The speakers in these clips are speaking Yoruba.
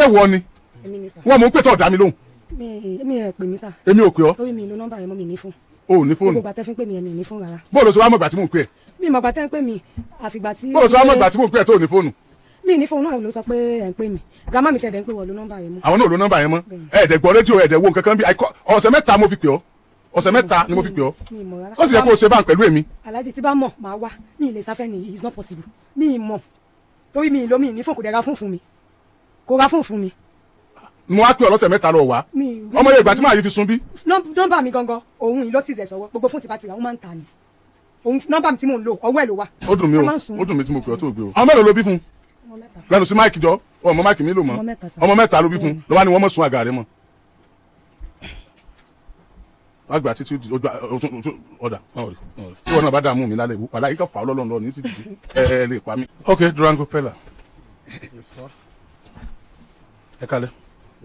ẹ wọ ni wọn mú pé tó dá mi lóhùn. mi ẹ pè mí sà. èmi ò pè ọ́. torí mi lo nọ́mbà yẹn mọ́ mi ní fún. o ò ní fóònù. gbogbo àtẹ́fín pè mí ẹ̀ mi ní fún rárá. bóòlù sọ wá mọ̀ ìgbà tí mò ń pè ẹ́. mi mọ̀ gbà tẹ́ ń pè mí àfìgbà tí. bóòlù sọ wá mọ̀ ìgbà tí mò ń pè ẹ́ tó ò ní fóònù. mi ní fóònù náà ló sọ pé ẹ̀ ń pè mí gàmá mi tẹ̀dẹ̀ ń pè wọ̀ lo nọ́mbà yẹn mọ́. àwọn náà lo nọ́mbà yẹn mọ́ ẹ̀ẹ́dẹ̀ gbọ́ rédíò ẹ̀ẹ́dẹ̀ wo nǹkan kan bí ọ̀sẹ̀ mẹ́ta mo fi pè ọ́ ọ̀sẹ̀ mẹ́ta ni mo fi pè ọ́ ó sì yẹ kó o ṣe bá ń pẹ̀lú èmi. Alhaji tí bá mọ̀ máa wá mi ì lè sáfẹ́ ni it's not possible mi ì mọ̀ torí mi ì lo mi ì ní fóònù kò dẹ̀ ra fún mi kò ra fún mi. mo wá pè ọ́ lọ́sẹ̀ mẹ́ta lọ wá ọmọ yẹn ìgbà tí màá yí fi sun bí. nọ́mbà mi gangan òun yìí ló sì zẹ̀ sọ́wọ́ gbogbo fóònù tí bá ti rà ó máa ń ta ni òun nọ́mbà mi tí mò ń lò ọwọ́ ẹ̀ ló wà. ó dùn mí tí mo pè ọ́ tó gbé o. àwọn mélòó ló bí fún lẹ́nu sí máìkì jọ ọmọ máìkì mi lò mọ́ ọmọ mẹ́ta ló bí fún lọ́wọ́ ni wọ́n mọ̀ sun àgà rẹ̀ mọ́. àgbà títí ọ̀dà tí wọn náà bá dààmú mi lálẹ́ ìwú padà ikọ̀ fà ọlọ́run lọ ní sí dìde ẹ lè pa mí. ok Durango Pella. Yes, sir. ẹ kalẹ̀.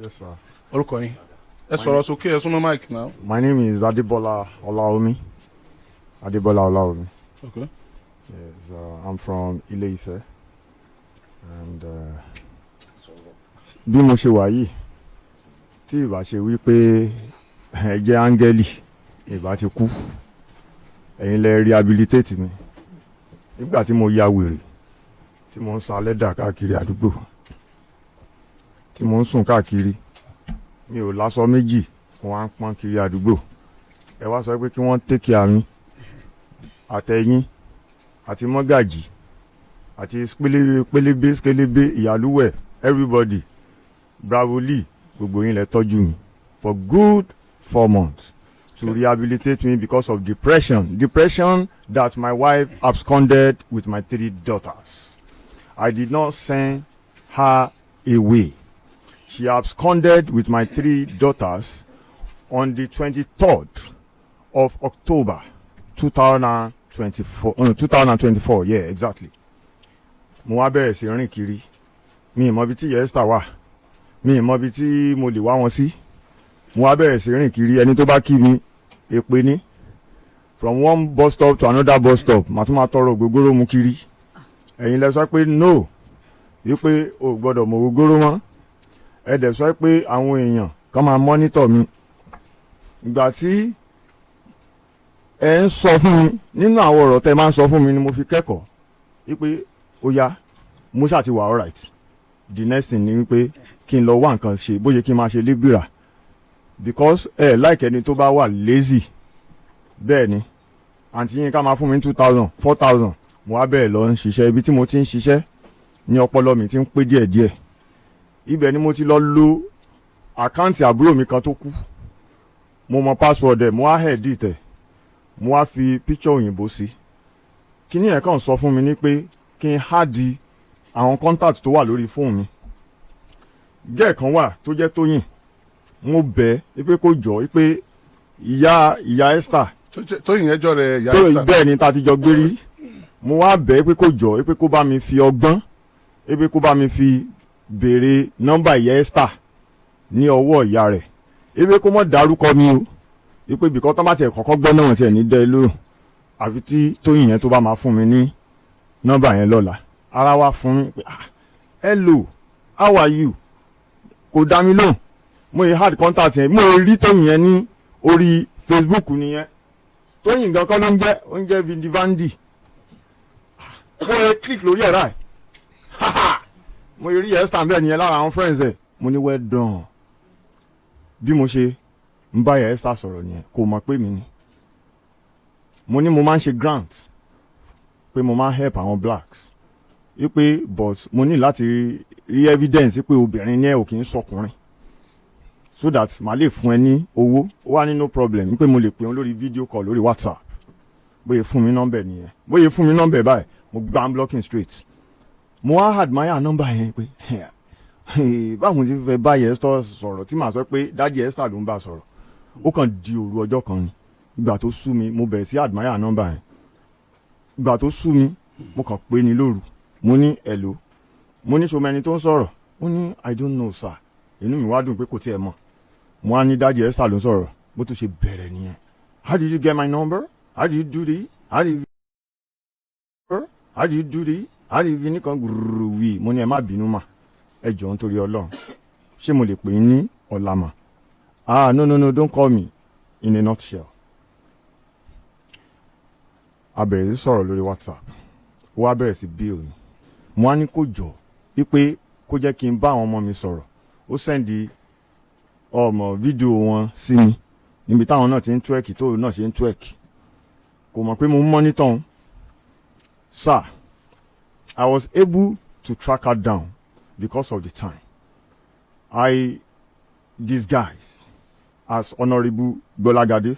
Yes, sir. orúkọ yín ẹ sọ̀rọ̀ sókè ẹ súnmọ́ mic now. My name is Adebola Olaomi. Adebola Olaomi. Okay. Yes, I'm from Ile-Ife. And bí mo ṣe wà yìí tí ìbá ṣe wí pé ẹ jẹ́ áńgẹ́lì ìbá ti kú ẹ̀yin lẹ rehabilitate mi nígbà tí mo ya wèrè tí mo ń sa lẹ́dà káàkiri àdúgbò tí mo ń sùn káàkiri mi ò láṣọ méjì mo wá ń pọ́n kiri àdúgbò ẹ wá sọ pé kí wọ́n take care mi àtẹ̀yìn àti mọ́gàjì àti pélébé ìyálúwẹ̀ everybody Bravo Lee gbogbo yín lẹ tọ́jú mi for good 4 months to rehabilitate me because of depression that my wife absconded with my 3 daughters. I did not send her away. She absconded with my 3 daughters on the 23rd of October 2024. Yeah, exactly. Mo wá bẹ̀rẹ̀ sí rìn kiri. Mi ì mọ ibi tí ìyá Esther wà. Mi ì mọ ibi tí mo lè wá wọn sí. Mo wá bẹ̀rẹ̀ sí rìn kiri ẹni tó bá kí mi èpè ní. From one bus stop to another bus stop màá tún máa tọrọ ògógóró mu kiri. Ẹ̀yin lẹ sọ pé no wípé o gbọ́dọ̀ mọ ògógóró mọ́. Ẹ dẹ̀ sọ pé àwọn èèyàn kan máa mọ́nítọ̀ mi. Ìgbà tí ẹ ń sọ fún mi nínú àwọn ọ̀rọ̀ tẹ́ máa ń sọ fún mi ni mo fi kẹ́kọ̀ọ́ wípé ó yá mo ṣáà ti wà alright. The next thing ni wípé kí n lọ wá nǹkan ṣe bóyá kí n máa ṣe libra because like ẹni tó bá wà lazy bẹ́ẹ̀ ni àǹtí yín ká máa fún mi 2,000 4,000 mo wá bẹ̀rẹ̀ lọ ń ṣiṣẹ́ ibi tí mo ti ń ṣiṣẹ́ ní ọpọlọ mi ti ń pé díẹ̀díẹ̀ ibẹ̀ ni mo ti lọ lo àkáǹtì àbúrò mi kan tó kú mo mọ password ẹ̀ mo wá edit ẹ̀ mo wá fi picture òyìnbó sí kíní ẹ̀ kàn sọ fún mi ní pé kí n hádi àwọn contact tó wà lórí fóònù mi gẹ́ẹ̀ kan wà tó jẹ́ Tóyìn mo bẹ̀ ẹ́ pé kó jọ pé ìyá Esther Tóyìn yẹn jọ rẹ ìyá Esther bẹ́ẹ̀ ni ta ti jọ gbé rí mo wá bẹ̀ ẹ́ pé kó jọ pé kó bá mi fi ọgbọ́n pé kó bá mi fi béèrè nọ́mbà ìyá Esther ní ọwọ́ ìyá rẹ̀ pé kó mọ̀ dárúkọ mi o pé bìkọ́ tó bá tiẹ̀ kọ́kọ́ gbọ́ náà tiẹ̀ ní dẹ́ lóhùn àfi tí Tóyìn yẹn tó bá máa fún mi ní nọ́mbà yẹn lọ́la ara wa fún mi pé hello how are you kò dá mi lóhùn mo yẹ hard contact yẹn mo rí Tóyìn yẹn ní orí Facebook nìyẹn Tóyìn gan kọ́ ló ń jẹ́ oúnjẹ Vindivandi mo yẹ click lórí ẹ̀ ráì mo yẹ rí Esther bẹ́ẹ̀ nìyẹn lára àwọn friends ẹ̀ mo ní well done bí mo ṣe ń bá yẹ Esther sọ̀rọ̀ nìyẹn kò mọ̀ pé mi ni mo ní mo máa ń ṣe grant pé mo máa ń help àwọn blacks wípé but mo ní láti rí evidence pé obìnrin ní ẹ ò kì í sọkùnrin so that màá lè fún ẹ ní owó ó wà ní no problem wípé mo lè pè wọn lórí video call lórí WhatsApp bóyá fún mi nọ́mbẹ̀ nìyẹn bóyá fún mi nọ́mbẹ̀ báyìí mo gbá blocking straight mo wá admire nọ́mbà yẹn pé báwo ni fẹ́ bá Esther sọ̀rọ̀ tí màá sọ pé dáàdi Esther ló ń bá sọ̀rọ̀ ó kàn di òru ọjọ́ kan ni ìgbà tó sú mi mo bẹ̀rẹ̀ sí admire nọ́mbà yẹn ìgbà tó sú mi mo kàn pé ní lóru mo ní hello mo ní ṣọmọ ẹni tó ń sọ̀rọ̀ ó ní I don't know sir inú mi wá dùn pé kò tiẹ̀ mọ̀ mo á ní dáàdi Esther ló ń sọ̀rọ̀ bó tún ṣe bẹ̀rẹ̀ nìyẹn how did you get my number how did you do this how did you do this how did you ní kan gbùrù wí mo ní ẹ má bínú mà ẹ jọ̀ọ́ nítorí Ọlọ́run ṣé mo lè pè é ní ọ̀làmà. No, don't call me in a nutshell. A bẹ̀rẹ̀ sí sọ̀rọ̀ lórí WhatsApp, ó wá bẹ̀rẹ̀ sí bí òní. Mo á ní kó jọ wípé kó jẹ́ kí n bá àwọn ọmọ mi sọ̀rọ̀. Ó sẹ́ndì fídíò wọn sí mi níbi táwọn náà ti ń twerk tóòrò náà ṣe ń twerk. Kò mọ̀ pé mo ń monitor òun. Sir, I was able to track her down because of the time. I disguised as Honorable Gbolagade.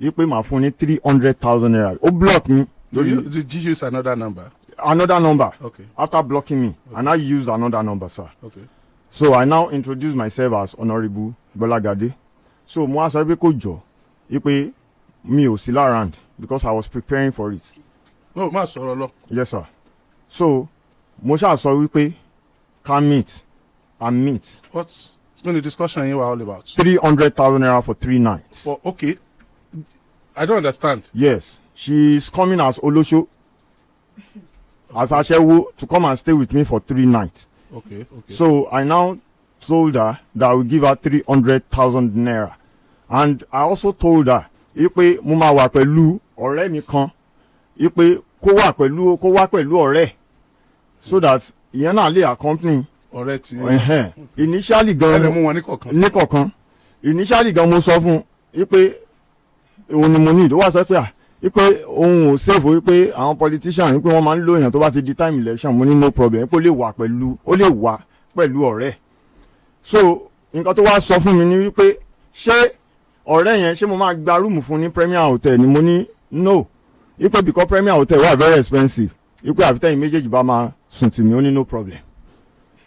Wípé màá fún ní 300,000 naira. Ó block me. Did you use another number? Another number. Okay. After blocking me. Okay. And I used another number, sir. Okay. So I now introduce myself as Honorable Gbolagade. So mo wá sọ pé kó jọ wípé mi ò sí around because I was preparing for it. No, má sọ̀rọ̀ lọ. Yes, sir. So mo ṣáà sọ wípé can meet and meet. What's the discussion you were all about? 300,000 naira for 3 nights. Oh, okay. I don't understand. Yes. She's coming as Olosho. As Ashewo to come and stay with me for 3 nights. Okay. So I now told her that I will give her 300,000 naira. And I also told her, ipe mo máa wà pẹ̀lú ọ̀rẹ́ mi kan, ipe kó wá pẹ̀lú ọ̀rẹ́, so that ìyẹn náà lè accompany. Ọ̀rẹ́ ti. Initially gan. Ẹ̀rẹ̀ mú wọn ní kọ̀ọ̀kan. Initially gan mo sọ fún ipe òun ni mo need. Ó wá sọ pé ipe òun ò save wípé àwọn politician wípé wọ́n máa ń lo èèyàn tó bá ti di time election. Mo ní no problem. Ipe ó lè wà pẹ̀lú ọ̀rẹ́. So nǹkan tó wá sọ fún mi ni wípé ṣé ọ̀rẹ́ yẹn ṣé mo máa gba rúùmù fún ní Premier Hotel ni mo ní no. Ipe because Premier Hotel wà very expensive. Ipe àfitẹ́yìn méjèèjì bá máa sùn tì mí ó ní no problem.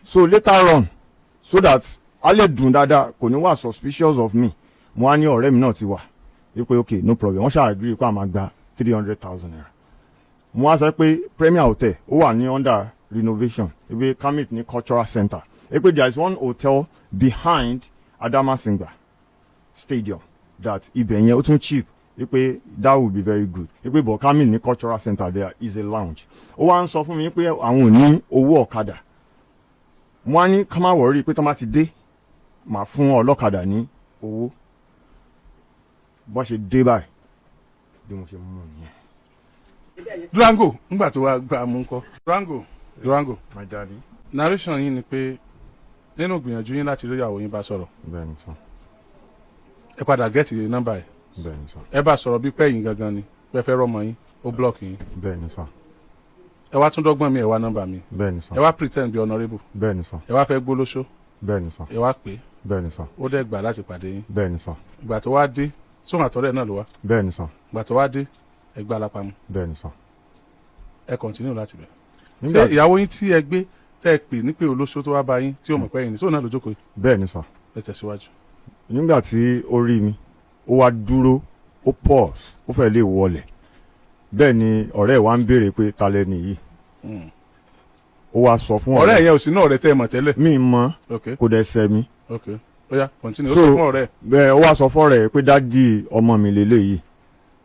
So later on, so that a lè dùn dáadáa kò ní wà suspicious of me, mo á ní ọ̀rẹ́ mi náà ti wà. Ipe okay no problem, wọ́n ṣáà agree pé a máa gba 300,000 naira. Mo á sọ pé Premier Hotel ó wà ní under renovation. Ipe Kamit ní cultural center. Ipe there is one hotel behind Adamasingba Stadium that ibẹ̀ yẹn ó tún cheap. Ipe that would be very good. Ipe but Kamit ní cultural center there is a lounge. Ó wá ń sọ fún mi pé àwọn ò ní owó ọ̀kadà. Mo á ní ká má wọrí pé tó má ti dé màá fún ọlọ́kadà ní owó. Bó ṣe dé báyìí bí mo ṣe mú nìyẹn. Durango nígbà tó wá gba mú kọ. Durango. My daddy. Narration yín ni pé nínú ìgbìyànjú yín láti rí ìyàwó yín bá sọ̀rọ̀. Bẹ́ẹ̀ni sọ. Ẹ padà gẹ́ẹ̀tì nọ́mbà ẹ̀. Bẹ́ẹ̀ni sọ. Ẹ bá sọ̀rọ̀ bí pẹ́yìn gangan ni pé fẹ́ rọ́mọ yín ó blọ́ọ̀kì yín. Bẹ́ẹ̀ni sọ. Ẹ wá tún dọ́gbọ́n mi ẹ wá nọ́mbà mi. Bẹ́ẹ̀ni sọ. Ẹ wá pretend bí honorable. Bẹ́ẹ̀ni sọ. Ẹ wá fẹ́ gbólóṣó. Bẹ́ẹ̀ni sọ. Ẹ wá pé. Bẹ́ẹ̀ni sọ. Ó dẹ̀ gbà láti pàdé yín. Bẹ́ẹ̀ni sọ. Ìgbà tó wá dé sóhun àtọ̀rẹ́ náà ló wá. Bẹ́ẹ̀ni sọ. Ìgbà tó wá dé ẹ gbá lápamọ́. Bẹ́ẹ̀ni sọ. Ẹ continue láti bẹ̀. Ṣé ìyàwó yín tí ẹ gbé tẹ́ ẹ pè ní pé olóṣó tó wá bá yín tí ò mọ̀ pé yín ni sóhun náà ló jókòó. Bẹ́ẹ̀ni sọ. Ẹ tẹ̀síwájú. Nígbà tí ó rí mi ó wá dúró ó pause ó fẹ́ lè wọlẹ̀ bẹ́ẹ̀ ni ọ̀rẹ́ wa ń béèrè pé ta lẹ́ni yìí. Ó wá sọ fún ọ̀rẹ́ yẹn ò sí náà ọ̀rẹ́ tẹ́ ẹ mọ̀ tẹ́lẹ̀. mi mọ̀ kò dẹ̀ ṣẹ̀ mi. Ó yá continue ó sọ fún ọ̀rẹ́. Bẹ́ẹ̀ ó wá sọ fún ọ̀rẹ́ pé dádì ọmọ mi lélẹ́yìí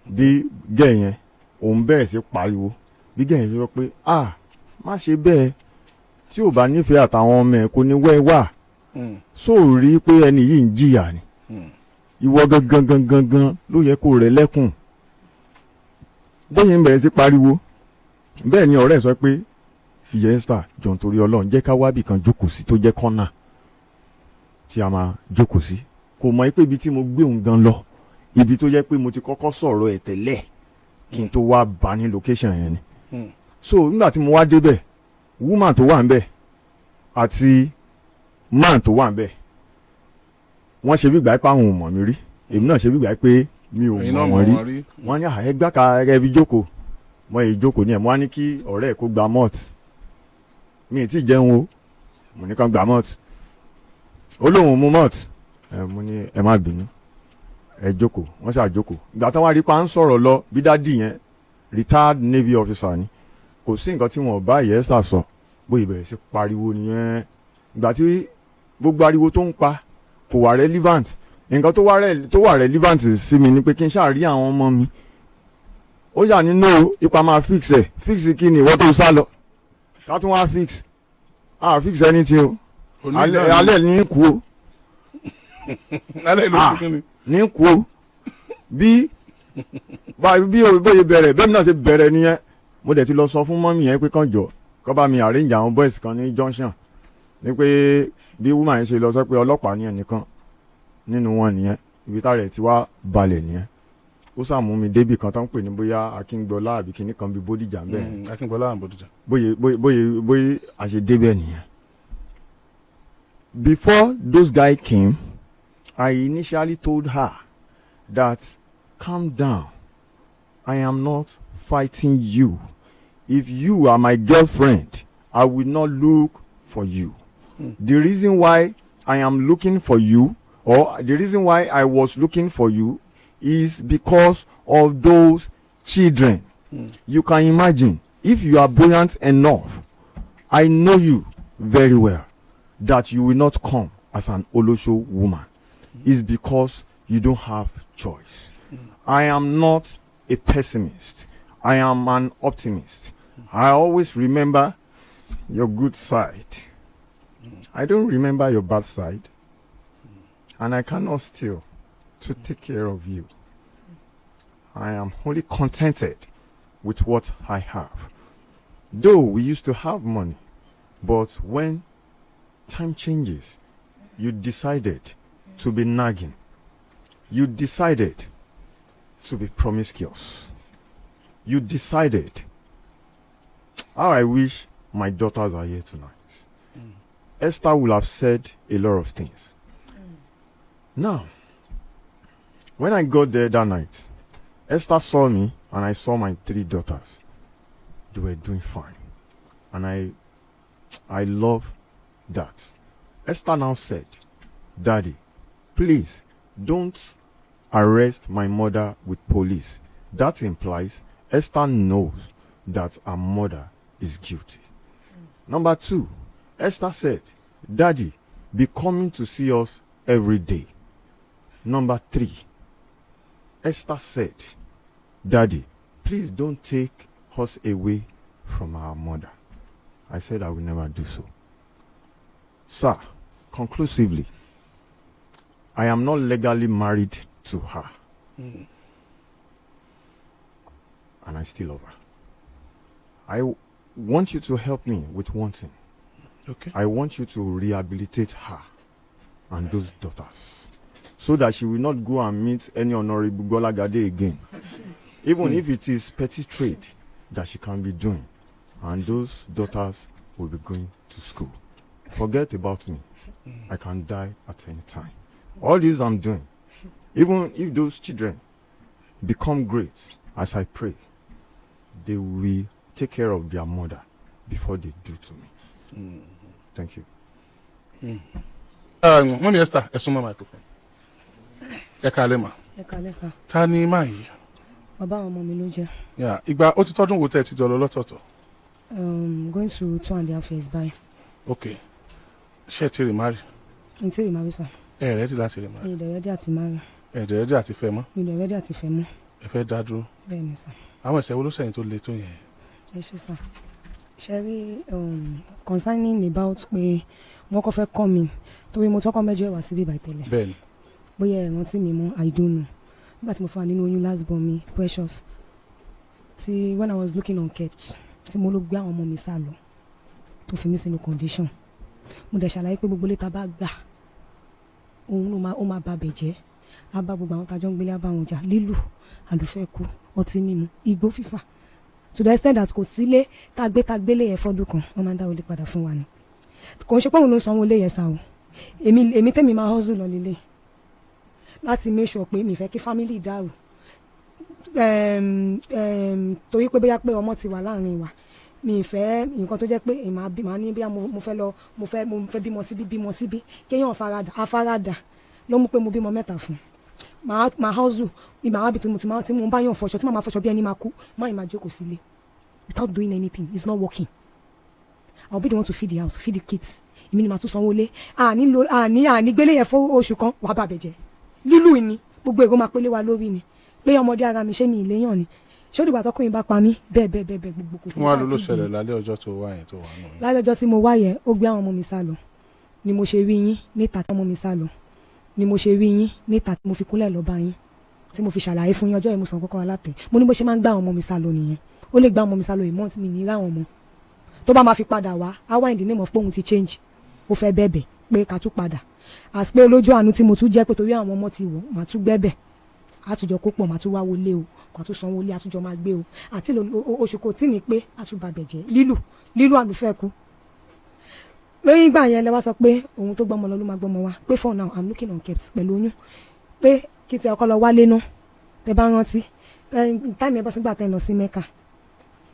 bí gẹ̀ yẹn òun bẹ̀rẹ̀ sí pariwo bí gẹ̀ yẹn sọ pé má ṣe bẹ́ẹ̀ tí ò bá nífẹ̀ẹ́ àtàwọn ọmọ ẹ̀ kò ní wẹ́ wà sóòrí pé ẹni yìí ń jìyà ni ìwọ gangan ló yẹ kó rẹ̀ lẹ́kùn. bẹ́ẹ̀ ń bẹ̀rẹ̀ sí pariwo bẹ́ẹ̀ ni ọ̀rẹ́ sọ pé ìyá Esther jọ̀ọ́ torí Ọlọ́run jẹ́ ká wábì kan jókòó sí tó jẹ́ kọ́nà tí a máa jókòó sí. Kò mọ̀ pé ibi tí mo gbé òun gan lọ ibi tó jẹ́ pé mo ti kọ́kọ́ sọ̀rọ̀ ẹ̀ tẹ́lẹ̀ kí n tó wá bá ní location yẹn ni. So nígbà tí mo wá débẹ̀ woman tó wà ń bẹ̀ àti man tó wà ń bẹ̀ wọ́n ṣe bí ìgbà pé àwọn ò mọ̀ mi rí èmi náà ṣe bí ìgbà pé mi ò mọ̀ wọ́n rí. Wọ́n ní ẹgbẹ́ ka ẹ fi jókòó mo yìí jókòó ní ẹ̀ mo wá ní kí ọ̀rẹ́ ẹ̀ kó gba malt mi ì tí ì jẹun o mo ní kàn gba malt ó lóun mú malt mo ní ẹ má bínú ẹ jókòó wọ́n ṣáà jókòó ìgbà táwọn arípa ń sọ̀rọ̀ lọ bí dádì yẹn retired navy officer ni kò sí nǹkan tí wọn ò bá ìyá Esther sọ bóyá ìbẹ̀rẹ̀ sí pariwo nìyẹn ìgbà tí gbogbo ariwo tó ń pa kò wà relevant nǹkan tó wà relevant sí mi ni pé kí n ṣáà rí àwọn ọmọ mi ó yà nínú ipa máa fix kí ni ìwọ tó sá lọ ká tún wá fix anything o. alẹ́ ní kú o. alẹ́ ló ti kí ni. ní kú o bí bóyá bẹ̀rẹ̀ bẹ́ẹ̀ náà ṣe bẹ̀rẹ̀ nìyẹn mo dẹ̀ ti lọ sọ fún mọ́mì yẹn pé kàn jọ kọ́ bá mi arrange àwọn boys kan ní junction ní pé bí woman yẹn ṣe lọ sọ pé ọlọ́pàá ní ẹnìkan nínú wọn nìyẹn ibi tá rẹ̀ ti wá balẹ̀ nìyẹn ó sàmú mi débì kan tó ń pè ní bóyá Akíngbọ́lá àbí kinní kan bí Bódìjà ń bẹ̀. Akíngbọ́lá àbí Bódìjà. bóyá a ṣe débẹ̀ nìyẹn. Before those guys came, I initially told her that calm down, I am not fighting you. If you are my girlfriend, I will not look for you. The reason why I am looking for you, or the reason why I was looking for you, is because of those children. You can imagine, if you are buoyant enough, I know you very well, that you will not come as an Olosho woman. It's because you don't have choice. I am not a pessimist. I am an optimist. I always remember your good side. I don't remember your bad side. And I cannot steal to take care of you. I am wholly contented with what I have. Though we used to have money, but when time changes, you decided to be nagging. You decided to be promiscuous. You decided. How I wish my daughters are here tonight. Esther will have said a lot of things. Now, when I got there that night, Esther saw me and I saw my 3 daughters. They were doing fine. And I love that. Esther now said, Daddy, please don't arrest my mother with police. That implies Esther knows that her mother is guilty. Number 2, Esther said, Daddy, be coming to see us every day. Number 3, Esther said, Daddy, please don't take us away from our mother. I said I will never do so. Sir, conclusively, I am not legally married to her. And I still love her. I want you to help me with one thing. Okay. I want you to rehabilitate her and those daughters, so that she will not go and meet any Honorable Golagade again. Even if it is petty trade that she can be doing, and those daughters will be going to school. Forget about me. I can die at any time. All this I'm doing, even if those children become great, as I pray, they will take care of their mother before they do to me. Thank you. Mọ́mí Esther, ẹ súnmọ́ microphone. Ẹ káalẹ́ mà. Ẹ káalẹ́ sà. Ta ni máa yìí? Bàbá àwọn ọmọ mi ló jẹ́. Ìgbà ó ti tọ́dún wo tẹ́ ẹ ti jọ lọ lọ́tọ̀ọ̀tọ̀? Going to 2.5 years by. Okay. Ṣé ẹ ti remarry? Mi ti remarry sà. Ẹ ready láti remarry? Mi ò ready àti marry. Ẹ dẹ̀ ready àti fẹ́ mọ́? Mi ò ready àti fẹ́ mọ́. Ẹ fẹ́ dá dúró? Bẹ́ẹ̀ ni sà. Àwọn ẹ̀ṣẹ̀ wo ló ṣẹ̀yìn tó le tó yẹn? Ẹ ṣé sà. Ṣé rí concerning about pé wọ́n kọ́ fẹ́ kọ́ mi torí mo tọ́kọ́ mẹ́jọ ẹ̀wà síbí ìbàyí tẹ́lẹ̀. Bẹ́ẹ̀ni. Bóyá ẹ rántí mi mọ́, I don't know. Nígbà tí mo fún wa nínú oyún last born mi Precious, tí when I was looking unkept, tí mo ló gbé àwọn ọmọ mi sá lọ tó fi mí sínú condition. Mo dẹ̀ ṣàlàyé pé gbogbo létà bá gbà òun ló ó máa ba bẹ̀ jẹ́. A bá gbogbo àwọn tájọ́ ń gbélé, a bá wọn jà, lílù, àlùfẹ́kù, ọtí mímu, igbó fífà. To the extent that kò sílé tágbélé yẹn fọ́dún kan, wọ́n máa ń dáwọlé padà fún wa ni. Kò ń ṣe pé òun ló ń sanwó lé yẹn sá o. Èmi tẹ́mi máa hustle lọ lílé láti make sure pé mi fẹ́ kí family dàrú. Torí pé bóyá pé ọmọ ti wà láàrin wa, mi fẹ́ nǹkan tó jẹ́ pé màá ní bóyá mo fẹ́ bímọ síbí kéèyàn afárádà ló mú pé mo bímọ 3 fún. Màá hustle ìmọ̀ àwọn àbí tí mo bá yàn fọṣọ tí màá fọṣọ bí ẹni máa kú, máa jókòó sílé without doing anything. It's not working. I'll be the one to feed the house, feed the kids. Èmi ni màá tún sanwó lé. Àní gbélé yẹn fún oṣù kan wàá bàbẹ̀ jẹ́. Lílù ni gbogbo èrò máa pélé wa lórí ni. Pé ọmọdé ara mi ṣé mi ìléyàn ni. Ṣé ó dìgbà tọkùnrin bá pa mí bẹ́ẹ̀ gbogbo kò sí. Wọ́n á lọ ló ṣẹlẹ̀ lálẹ́ ọjọ́ tó wá yẹn tó wà náà. Lálẹ́ ọjọ́ tí mo wá yẹn ó gbé àwọn ọmọ mi sá lọ. ni mo ṣe rí yín níta tí ọmọ mi sá lọ ni mo ṣe rí yín níta tí mo fi kúnlẹ̀ lọ bá yín tí mo fi ṣàlàyé fún yín ọjọ́ yẹn mo sàn kọ́kọ́ Alate mo ní bó ṣe máa ń gbá àwọn ọmọ mi sá lọ nìyẹn ó lè gbá ọmọ mi sá lọ ìmọ̀ tí mi ní ra àwọn ọmọ tó bá máa fi padà wá á wá in the name of pé òun ti change ó fẹ́ bẹ̀bẹ̀ pé ká tún padà àti pé olójú àánú tí mo tún jẹ́ pé torí àwọn ọmọ ti wọ̀ màá tún gbẹ́bẹ̀ àtújọ kó pọ̀ màá tún wá wọlé o màá tún sanwó lé àtújọ máa gbé o àti oṣù kò tí ní pé àtúbàbẹ̀ jẹ́ lílù àlùfẹ́ kú lóyún ìgbà yẹn lẹ wá sọ pé òun tó gbọ́mọ lọ ló máa gbọ́mọ wá pé for now I'm looking on kept pẹ̀lú oyún pé kí tẹ ọkọ lọ wálé náà tẹ bá rántí táìmì ẹ bọ́ sígbà tẹ lọ sí Mẹ́kà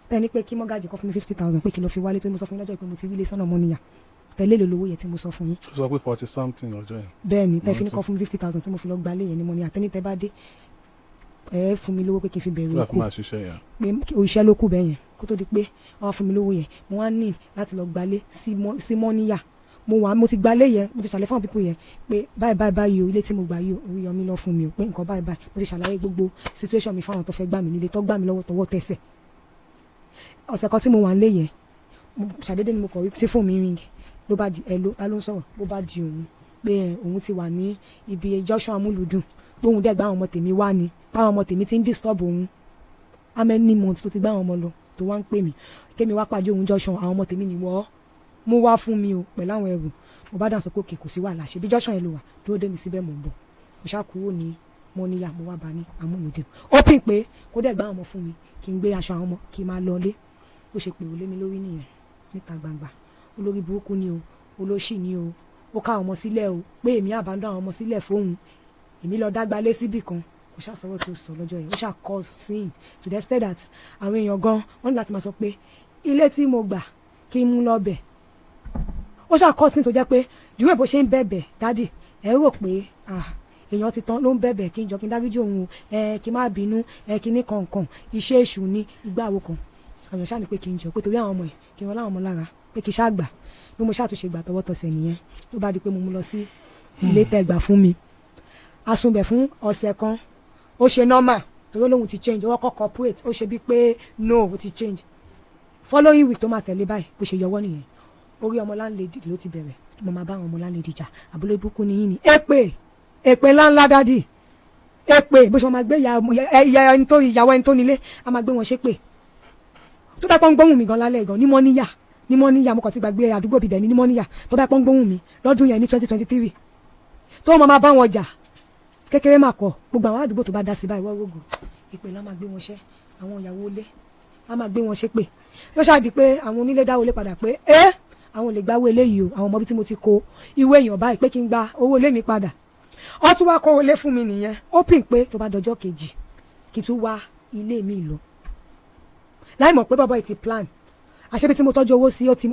tẹ ní pé kí mọ́gàjì kọ́ fún mi 50,000 pé kí lọ fi wálé tó mo sọ fún yín lọ́jọ́ ìpè mo ti rí ilé sọ́nà mọ́níyà tẹ̀lé lè lówó yẹn tí mo sọ fún yín. ó sọ pé 40 something ọjọ́ yẹn. bẹ́ẹ̀ ni tẹ fi ní kọ́ fún mi 50,000 tí mo fi lọ gbalé yẹn ní mọ́níyà tẹ́ni tẹ bá dé ẹ fún mi lówó pé kí n fi bẹ̀rẹ̀ òkú pé òṣìṣẹ́ ló kù bẹ́ẹ̀ yẹn kó tó di pé wọ́n fún mi lówó yẹn mo wá ní láti lọ gbalé sí mọ́níyà mo ti gbalé yẹn mo ti ṣàlàyé fún àwọn pípọ̀ yẹn pé báyìí o ilé tí mo gbà yìí o Oriyomi lọ fún mi o pé nǹkan báyìí mo ti ṣàlàyé gbogbo situation mi fáwọn tó fẹ́ gbà mí nílé tó gbà mí lọ́wọ́ tọwọ́ tẹsẹ̀ ọ̀sẹ̀ kan tí mo wà nílé yẹn ṣàdédé ni mo kọ̀ sí fóònù mi ring ló bá di ẹ̀lò ta ló ń sọ̀rọ̀ ló bá di òun pé òun ti wà ní ibi junction amúlùdùn pé òun dẹ̀ gbá àwọn ọmọ tèmi wá ni báwọn ọmọ tèmi ti ń disturb òun how many months tó ti gbá àwọn ọmọ lọ tó wá ń pè mí kémi wá pàdé òun junction àwọn ọmọ tèmi ni wọ́ọ́ mú wá fún mi o pẹ̀lú àwọn ẹrù mo bá dàn sọ pé òkè kò sí wàhálà ṣe bí junction yẹn ló wà tó dé mi síbẹ̀ mò ń bọ̀ mo ṣàkúrò ní mọ́níyà mo wá bá ní amúlùdùn ó pín pé kó dẹ̀ gbá àwọn ọmọ fún mi kí n gbé aṣọ àwọn ọmọ kí n máa lọlé ó ṣe pé òlé mi lórí nìyẹn níta gbangba olórí burúkú ni o olóṣì ni o ó ká àwọn ọmọ sílẹ̀ o pé èmi àbádọ́ àwọn ọmọ sílẹ̀ fóun èmi lọ dágbálé síbì kan kò ṣàṣọwọ́ tó sọ lọ́jọ́ yẹn ó ṣàkọ́ sí to the extent that àwọn èèyàn gan wọ́n ní láti máa sọ pé ilé tí mo gbà kí n mú lọ bẹ̀ ó ṣàkọ́ sí tó jẹ́ pé ìwé bó ṣe ń bẹ̀bẹ̀ dádì ẹ rò pé èèyàn ti tán ló ń bẹ̀bẹ̀ kí n jọ kí n dáríjì òun o kí n má bínú kí ní kọ̀ọ̀kan iṣẹ́ èṣù ní ìgbà wo kan àwọn ṣáà ní pé kí n jọ pé torí àwọn ọmọ ẹ̀ kí wọ́n láwọn ọmọ lára pé kí n ṣáà gbà bí mo ṣàtúnṣe gbà tọwọ́ tọsẹ̀ nìyẹn ló bá di pé mo mú lọ sí ilé tẹ́ gbà fún mi asunbẹ̀ fún ọ̀sẹ̀ kan ó ṣe normal torí olóhùn ti change ó kọ́ corporate ó ṣe bí pé no ó ti change following week tó máa tẹ̀lé báyìí bó ṣe yọwọ́ nìyẹn orí ọmọ landlady ló ti bẹ̀rẹ̀ mo máa bá àwọn ọmọ landlady jà àbúlé ibùkún ni yín ni èpè ńláńlá dádì èpè bó ṣe máa gbé ìyàwó ẹni tó nílé a máa gbé wọn ṣépè tó bá pọ́n gbóhùn mi gan lálẹ́ gan ní mọ́níyà mo kàn ti gbàgbé àdúgbò bíbẹ̀ ní mọ́níyà tó bá pọ́n gbóhùn mi lọ́dún yẹn ní 2023 tó máa bá wọn jà kékeré mà kọ gbogbo àwọn àdúgbò tó bá dá sí báyìí wọ́n rògùn ìpè náà máa gbé wọn ṣẹ́ àwọn ìyàwó ilé á máa gbé wọn ṣépè yóò ṣáàdì pé àwọn onílé dáwọ́ ilé padà pé àwọn lè gbáwó eléyìí o àwọn ọmọ bí tí mo ti kó ìwé èèyàn báyìí pé kí n gba owó ilé mi padà ó tún wá kó ilé fún mi nìyẹn ó pín pé tó bá dọjọ́ kejì kí n tún wá ilé mi lọ láì mọ̀ pé bàbá yìí ti plan àṣebi tí mo tọ́jú owó sí ó ti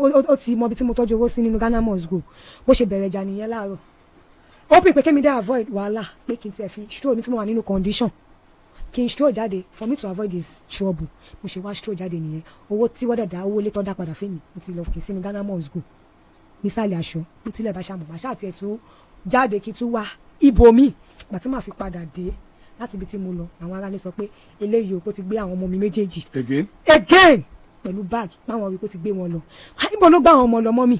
mọ bí tí mo tọ́jú owó sí nínú Ghana must go bó ṣe bẹ̀rẹ̀ jà nìyẹn láàárọ̀ ó pín pé kémi dé avoid wàhálà pé kí n tiẹ̀ fi stroll mi tí mo wà nínú condition kí n stroll jáde for me to avoid this trouble mo ṣe wá stroll jáde nìyẹn owó tí wọ́n dẹ̀ dá owó lé tọ́ dá padà fún mi mo ti lọ kì í sínú Ghana must go nísàlẹ̀ aṣọ pé tílẹ̀ bá ṣàmù màṣá àti ẹ̀tún jáde kí tún wá ibòmí gbà tí màá fi padà dé láti ibi tí mo lọ àwọn ará ní sọ pé eléyìí o kó ti gbé àwọn ọmọ mi méjèèjì again pẹ̀lú báàgì báwọn rí kó ti gbé wọn lọ ibo ló gbá àwọn ọmọ lọ mọ́ mi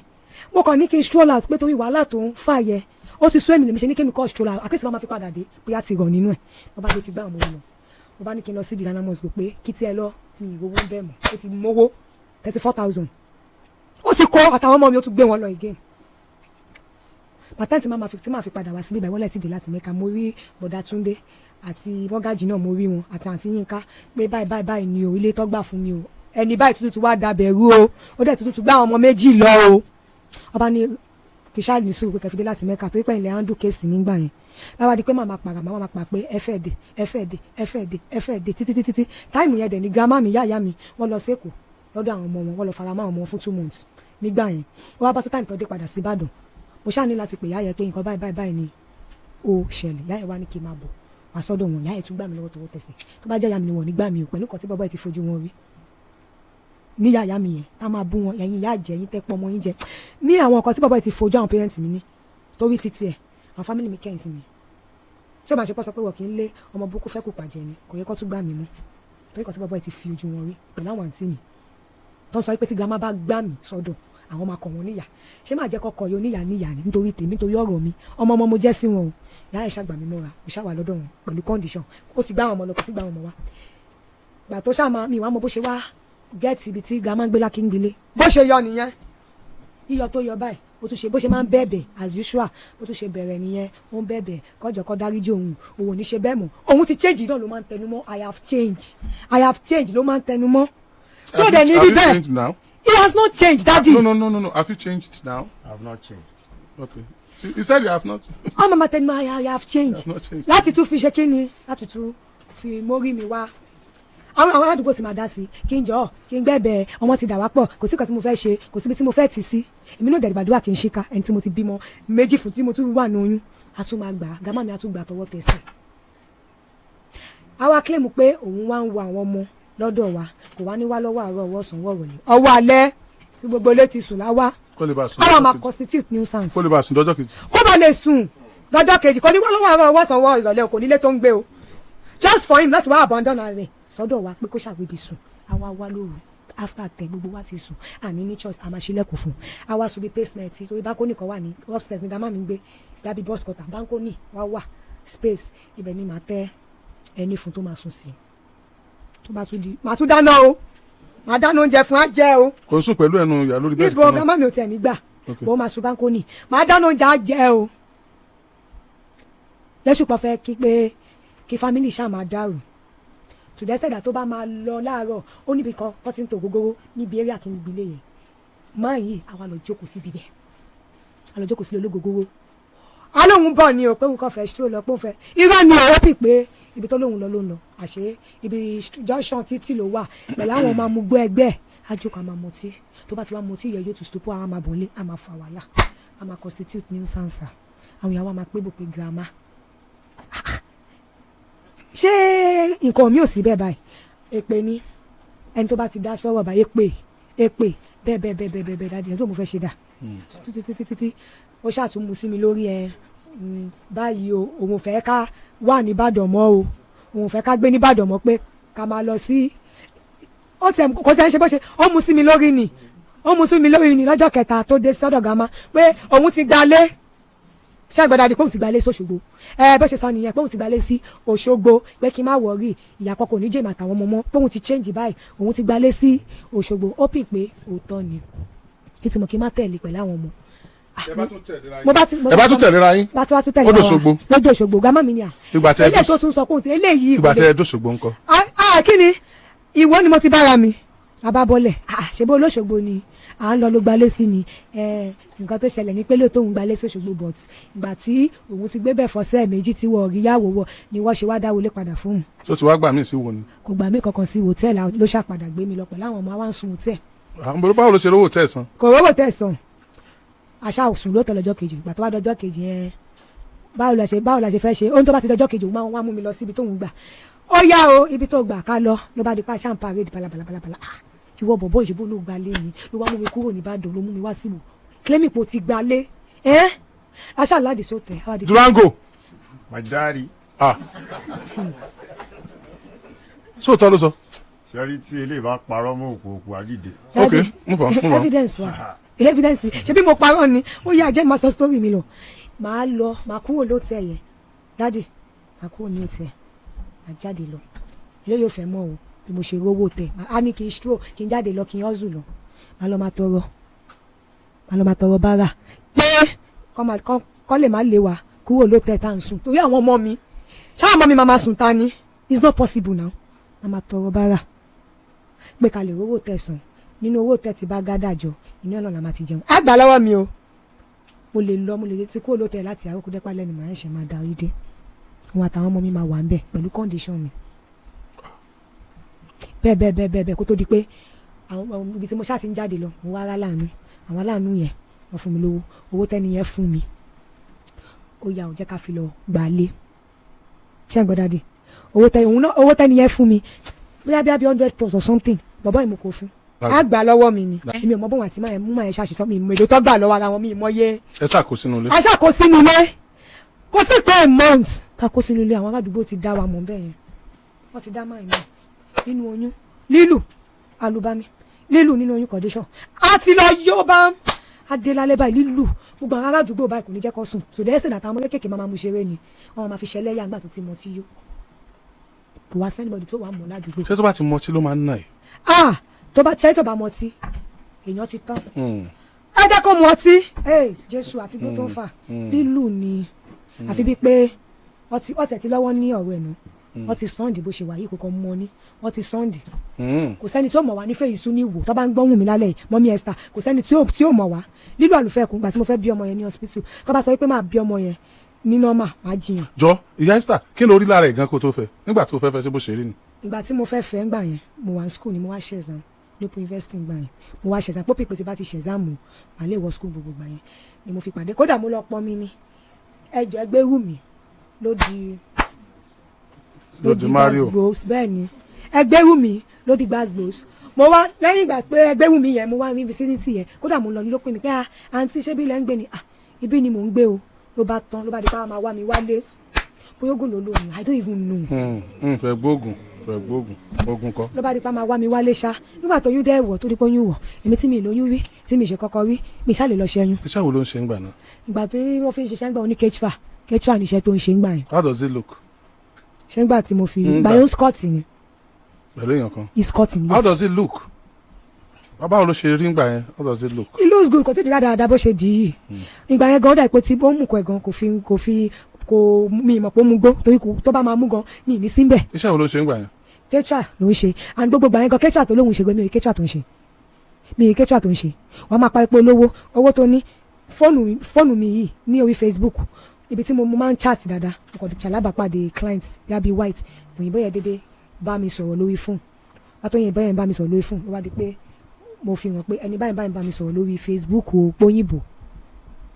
mo kàn ní kí n stroll out pé torí wàhálà tó ń fà yẹ ó ti sún èmi lèmi ṣe ní kí mi kọ́ stroll out àkẹ́sì bá máa fi padà dé bóyá ti rọ̀ nínú ẹ̀ wọ́n bá gbé ti gbá àwọn ọmọ lọ mo bá ní kí n lọ sí Ghana must go pé kí tí ẹ lọ mi ìrówó ń bẹ̀ mọ́ ó ti mówó 34,000 ó ti kọ́ àtàwọn ọmọ mi ó tún gbé wọn lọ again pàtẹ́ǹtì tí máa fi padà wá síbí ìbàwọ́lẹ̀ ti dé láti Mẹ́ka mo rí bọ̀dá Túndé àti mọ́gàjì náà mo rí wọn àti àǹtí Yínká pé báyìí ni o ilé tọ́gbà fún mi o ẹni báyìí tuntun wá dabẹ̀ rú o ó dẹ̀ tuntun gbá àwọn ọmọ méjì lọ o ọba ní kì í ṣáà ní sùúrù pé kẹfìdé láti Mẹ́ka tó pẹ́ ilẹ̀ handle kéèsì nígbà yẹn láwa di pé màmá pa pé ẹ fẹ́ dé títí táìmù yẹn dẹ̀ ní grandma mi yáyá mi wọ́n lọ sẹ́kọ̀ọ́ lọ́dọ̀ àwọn ọmọ wọn wọ́n lọ fara mọ́ àwọn ọmọ fún 2 months nígbà yẹn wọ́n wá bá sí táìmù tó dé padà sí Ìbàdàn mo ṣáà ní láti pè yáyẹ pé nǹkan báyìí ni ó ṣẹlẹ̀ yáyẹ wá ní kí n máa bọ̀ wá sọ́dọ̀ wọn yáyẹ tún gbà mí lọ́wọ́ tọwọ́ tẹsẹ̀ tó bá jẹ́ yá mi ni wọ́n ní gbà mí o pẹ̀lú kan tí bọ́bọ́ ẹ̀ ti fojú wọn rí ní yáyá mi yẹn tá máa bú wọn ẹ̀yin yá jẹ́ yín tẹ́ pọ́ ọmọ yín jẹ ní àwọn nǹkan tí bọ́bọ́ ẹ̀ ti fojú àwọn parents mi ní torí títí ẹ̀ àwọn family mi kẹ́yìn sí mi tí ó máa ṣe pọ́ sọ pé wọ́n kì í lé ọmọ burúkú fẹ́ kó pàjẹ́ ni kò yẹ kó tún gbà mí mú torí kan tí bọ́bọ́ ẹ̀ ti fi ojú wọn rí pẹ̀lú àwọn àǹtí mi tó ń sọ pé tí grandma bá gbà mí sọ́dọ̀ àwọn máa kọ̀ wọ́n níyà ṣé máa jẹ́ kọ́kọ́ yóò níyà níyà ni nítorí tèmi nítorí ọ̀rọ̀ mi ọmọ mo jẹ́ sí wọn o ìyá ẹ̀ ṣàgbà mi mọ́ra mo ṣàwà lọ́dọ̀ wọn pẹ̀lú condition ó ti gbá àwọn ọmọ lọ kò ti gbá àwọn ọmọ wa gbà tó ṣàmà mi wá mọ bó ṣe wá gẹ́ẹ̀tì ibi tí grandma gbé lákíngbélé bó ṣe yọ nìyẹn yíyọ tó yọ báyìí ó tún ṣe bó ṣe máa ń bẹ̀bẹ̀ as usual bó tún ṣe bẹ̀rẹ̀ nìyẹn ó ń bẹ̀bẹ̀ kọjọ kọ dáríjì òun ò ní ṣe bẹ́ẹ̀ mọ́ òun ti change náà ló máa ń tẹnu mọ́ I have changed ló máa ń tẹnu mọ́ so dẹ̀ ní rí bẹ́ẹ̀ he has not changed daddy. No have you changed now? I have not changed. Okay. You said you have not. ọmọ mama tẹnu mọ́ I have changed láti tún fi ṣe kí ni láti tún fi mórí mi wá àwọn àdúgbò tí máa dá sí kí n jọ kí n gbẹ́bẹ̀ ọmọ ti dà wá pọ̀ kò sí kan tí mo fẹ́ ṣe kò síbi tí mo fẹ́ tì sí èmi náà dẹ̀dẹ̀gbàdúrà kì í ṣíká ẹni tí mo ti bímọ méjì fún tí mo tún wà ní oyún a tún máa gbà gàmá mi a tún gbà tọwọ́ tẹsẹ̀. àwa kílèmù pé òun wá ń wo àwọn ọmọ lọ́dọ̀ wa kò wá ní wá lọ́wọ́ àárọ̀ ọwọ́ ọ̀sán wọ̀rọ̀ ni ọwọ́ alẹ́ tí gbogbo ilé ti sùn láwá àwọn máa constitute nuisance. kó lè bá sùn dọ́jọ́ kejì. kó bá lè sùn dọ́jọ́ kejì kò ní wá lọ́wọ́ àárọ̀ ọwọ́ ọ̀sán wọ ìrọ̀lẹ́ kò nílé tó ń gbé o just for him láti wá abandon rẹ̀ sọ́dọ̀ wa pé kó ṣàgbébi sùn àwa wá lóru after tẹ gbogbo wa ti sùn àní ní church a máa ṣílẹ̀kùn fún àwa sùn bí pacement torí báńkónì kan wà ní upstairs ní gàmá mi gbé dábì bus cutter báńkónì wá wà space ibẹ̀ ni màá tẹ ẹni fún tó máa sùn sí tó bá tún di màá tún dáná o màá dáná oúnjẹ fún á jẹ o. kò sùn pẹ̀lú ẹnu ìyá lórí bẹ́ẹ̀ níbo gàmá mi ò tẹ̀ nígbà bó máa sùn báńkónì màá dáná oúnjẹ á jẹ o lẹ́sùpọ̀ fẹ́ kí pé kí family ṣáà máa dàrú to the extent that tó bá máa lọ láàárọ̀ ó níbi kan tó ti ń tò gógóró níbi eré àkíngbélé yẹn máa yìí àwa lọ jókòó sí bíbẹ̀ a lọ jókòó sí ológógóró alóhùn bọ̀ ni o pé òun kàn fẹ́ ṣó lọ pé òun fẹ́ irọ́ ni ọ̀rọ̀ pì pé ibi tó lóhùn lọ ló ń lọ àṣé ibi junction títì ló wà pẹ̀lú àwọn ọmọ amúgbó ẹgbẹ́ àjòkò àmà mọtí tó bá ti wá mọtí yẹ yóò tún stop àwọn àmà bọ̀lé àmà fà wàhálà àmà constitute nuisance àwọn ìyàwó àmà pé bò pé grandma ṣé nǹkan mi ò sí bẹ́ẹ̀ báyìí èpè ni ẹni tó bá ti dá sọ̀rọ̀ bá èpè bẹ́ẹ̀ dáadé ẹni tó mo fẹ́ ṣe dà títí ó ṣàtúnmù sí mi lórí ẹ báyìí o òun fẹ́ ká wà nìbàdàn mọ́ o òun fẹ́ ká gbé nìbàdàn mọ́ pé ká máa lọ sí ó tẹ̀ kò sẹ́ni ṣe bó ṣe ó mu sí mi lórí ni lọ́jọ́ kẹta tó dé sọ́dọ̀ gàmá pé òun ti gbalé ṣé àgbàdo pé òun ti gbalé sí Òṣogbo bó ṣe sọ nìyẹn pé òun ti gbalé sí Òṣogbo pé kí n má wọrí ìyá kọkọ ní jèmọ àtàwọn ọmọ mọ pé òun ti change báyìí òun ti gbalé sí Òṣogbo ó pì pé òótọ́ ni kí tí mo kí n má tẹ̀lé pẹ̀lú àwọn ọmọ. ẹ bá tún tẹ̀léra yín bá tún tẹ̀lé ó dòṣogbo lójú Òṣogbo gàmá mi ni à ilé tó tún sọ pé òun ti eléyìí ìgbà tẹ ẹ dòṣogbo ńkọ́. kí ni ìwọ ni mo ti bára mi labábọ́lẹ̀ ṣe bó olóṣogbo ni à ń lọ ló gbalé sí ni nǹkan tó ṣẹlẹ̀ ní pé lóòótọ́ òun gbalé sóṣogbo but ìgbà tí òun ti gbé bẹ̀ fọ́sẹ̀ méjì tí wọ́n rí yàwó wọ̀ ni wọ́n ṣe wá dáwọlé padà fún un. tó ti wá gbà mí sí wo ni. kò gbà mí kankan sí hòtẹ́ẹ̀lì ló ṣàpadà gbé mi lọ pẹ̀lú àwọn ọmọ wa ń sun hòtẹ́ẹ̀. àwọn báwo ló ṣe rówó hòtẹ́ẹ̀ san. kò rówó hòtẹ́ẹ̀ san àṣà òsùn ló tọ̀ lọ́jọ́ kejì ìgbà tó wá dọjọ́ kejì yẹn báwo la ṣe fẹ́ ṣe ohun tó bá ti dọjọ́ kejì òun máa wá mú mi lọ síbi tóun gbà ó yá o ibi tó gbà ká lọ ló bá di pa ṣáà ń parade balabala ìwọ bọ̀bọ̀ ìṣèbó ló gbalé ni ló wá mú mi kúrò nìbàdàn ló mú mi wá síbò kílẹ̀mì po ti gbalé aṣáàládì sóòtẹ̀. Durango. my daddy. sóòtọ́ ló sọ. sẹ́rí tí eléyìí bá parọ́ mọ́ òkú àdìde. ok move on. evidence wa evidence ṣe bí mo parọ́ ni ó yà jẹ́ máa sọ story mi lọ màá kúrò lóòtẹ́ yẹn dádì màá kúrò ní òtẹ́ màá jáde lọ ilé yóò fẹ́ mọ́ o bí mo ṣe rówó tẹ a ní kí n ṣtró kí n jáde lọ kí n hustle lọ máa lọ máa tọrọ bára pé kọ́ lè má lé wa kúrò ló tẹ tá à ń sùn torí àwọn ọmọ mi ṣáà ọmọ mi máa sùn ta ni it's not possible now máa tọrọ bára pé ká lè rówó tẹ sùn nínú owó tẹ ti bá gádà jọ inú ọ̀nà la máa ti jẹun á gbà lọ́wọ́ mi o mo lè ti kúrò ló tẹ láti àrókò dẹ́pà lẹ́nu màá ṣe máa darí dé òun àtàwọn ọmọ mi máa wà ń bẹ̀ pẹ̀lú condition mi bẹ́ẹ̀ kó tó di pé àwọn ibi tí mo ṣáà ti ń jáde lọ mo wá ara láàánú àwọn aláàánú yẹn wọ́n fún mi lówó owó tẹ́ni yẹn fún mi ó yà ó jẹ́ ká fi lọ gbàlé ṣé àgbọ̀ dáadé owó tẹ́ni yẹn fún mi bóyá bí 100+ or something bọ̀bọ́ ìmú kò fún á gbà lọ́wọ́ mi ni èmi ò mọ bóun àti máa mú máa ṣàṣìṣọ́ mi ìmọ̀ èdè tó gbà lọ́wọ́ ara wọn mi ìmọ̀ yé. ẹ ṣàkó sínú ilé. a ṣàkó sínú ilé kò sí pé a month ká kó sínú ilé àwọn aládùúgbò ti dá wa mọ̀ bẹ́ẹ̀ yẹn wọ́n ti dá máa ń nínú oyún lílù alùbami lílù nínú oyún condition àti lọ yóò bá adélálẹ́ báyìí lílù gbogbo àwọn ará àdúgbò báyìí kò ní jẹ́ kó sùn so dẹ́sẹ̀ náà táwọn kéékèèké máa mú ṣeré ni wọ́n máa fi ṣẹlẹ́yà nígbà tó ti mọ tí yó kò wá sẹ́nibọ̀dì tó wà mọ́ ládùúgbò. ṣé tó bá ti mọtí ló máa ń nà ẹ́. tó bá tẹ́ tó bá mọtí èèyàn ti tán ẹ jẹ́ kó mọtí Jésù àti gbó tó ń fà lílù ni àfi bíi pé ọtẹ̀ tí lọ́wọ́ ní ọ̀rọ̀ ẹ̀ náà wọ́n ti sọ́ǹdì bó ṣe wà yìí kò mọ́ ní wọ́n ti sọ́ǹdì kò sẹ́ni tí ó mọ̀ wá nífẹ̀ẹ́ ìsú ní ìwò tó bá ń gbọ́hùn mi lálẹ́ yìí mọ́mí Esther kò sẹ́ni tí ó mọ̀ wá lílo àlùfẹ́ẹ̀kùn gbà tí mo fẹ́ bí ọmọ yẹn ní hospital tó bá sọ wípé máa bí ọmọ yẹn ní nọ́mà máa jiyàn. jọ ìyá Esther kí ló rí lára ẹ̀ gan kó tó fẹ́ nígbà tó fẹ́ ṣe bó ṣe rí ni. ìgbà tí mo fẹ́ ńgbà yẹn mo wà ní school ni mo wá ṣe exam lópin university ńgbà yẹn mo wá ṣe exam pópì pé tí bá ti ṣe exam mà lè wọ school gbogbo gbà yẹn ni mo fi pàdé kódà mo lọ pọn mi ní ẹjọ ẹgbẹ́ wù mí ló di gbàgbós bẹ́ẹ̀ ni ẹgbẹ́ wù mí ló di gbàgbós mo wá lẹ́yìn ìgbà pé ẹgbẹ́ wù mí yẹn mo wá ní vicinity yẹn kódà mo lọ ní ló pè mí pé àǹtí ṣé bí ilẹ̀ ń gbé ni ibi ni mò ń gbé o ló bá tán ló bá di ká máa wá mi wálé bóyá oògùn ló lóyún I don't even know. fẹ́ gbóògùn oògùn kọ́. ló bá di ká máa wá mi wálé ṣá nígbà tó yún dẹ́ ẹ̀wọ̀ tó di pé yún wọ̀ èmi tí mi lóyún rí tí mi ṣe kọ́kọ́ rí mi ṣáà lè lọ ṣẹ́yún. iṣẹ́ wo ló ń ṣe ń gbà náà. ìgbà tó wọ́n fi ń ṣiṣẹ́ ń gbà wọn ní kẹ́tíwà níṣẹ́ tó ń ṣe ń gbà yẹn. How does it look. ṣé ń gbà tí mo fi rí bayo scott ni. pẹ̀lú èèyàn kan. scott ni yes. How does it look. báwo ló ṣe rí ń gbà yẹn How does it look. it looks good kò tí ì di dáadáa bó ṣe dì í. ìgbà yẹn gan dà pé tí ó mú kọ ẹ̀ gan kò mi mọ̀ pé ó mú gbó torí tó bá máa mú gan mi ní síbẹ̀. iṣẹ́ wo ló ṣe ń gbà yẹn. kẹ́tíwà ló ń ṣe and gbogbo gbà yẹn gan kẹ́tíwà tó lóhùn ṣe gbé mi ò kẹ́tíwà tó ń ṣe wọ́n máa pa epo olówó owó tó ní fóònù mi yìí ní orí Facebook ibi tí mo máa ń chat dáadáa mo kàn ṣàlábàpàdé client bí white òyìnbó yẹn dédé bá mi sọ̀rọ̀ lórí fóònù látọ̀ yẹn bá mi sọ̀rọ̀ lórí fóònù ló wá di pé mo fi hàn pé ẹni báyìí bá mi sọ̀rọ̀ lórí Facebook o pọ́yìnbó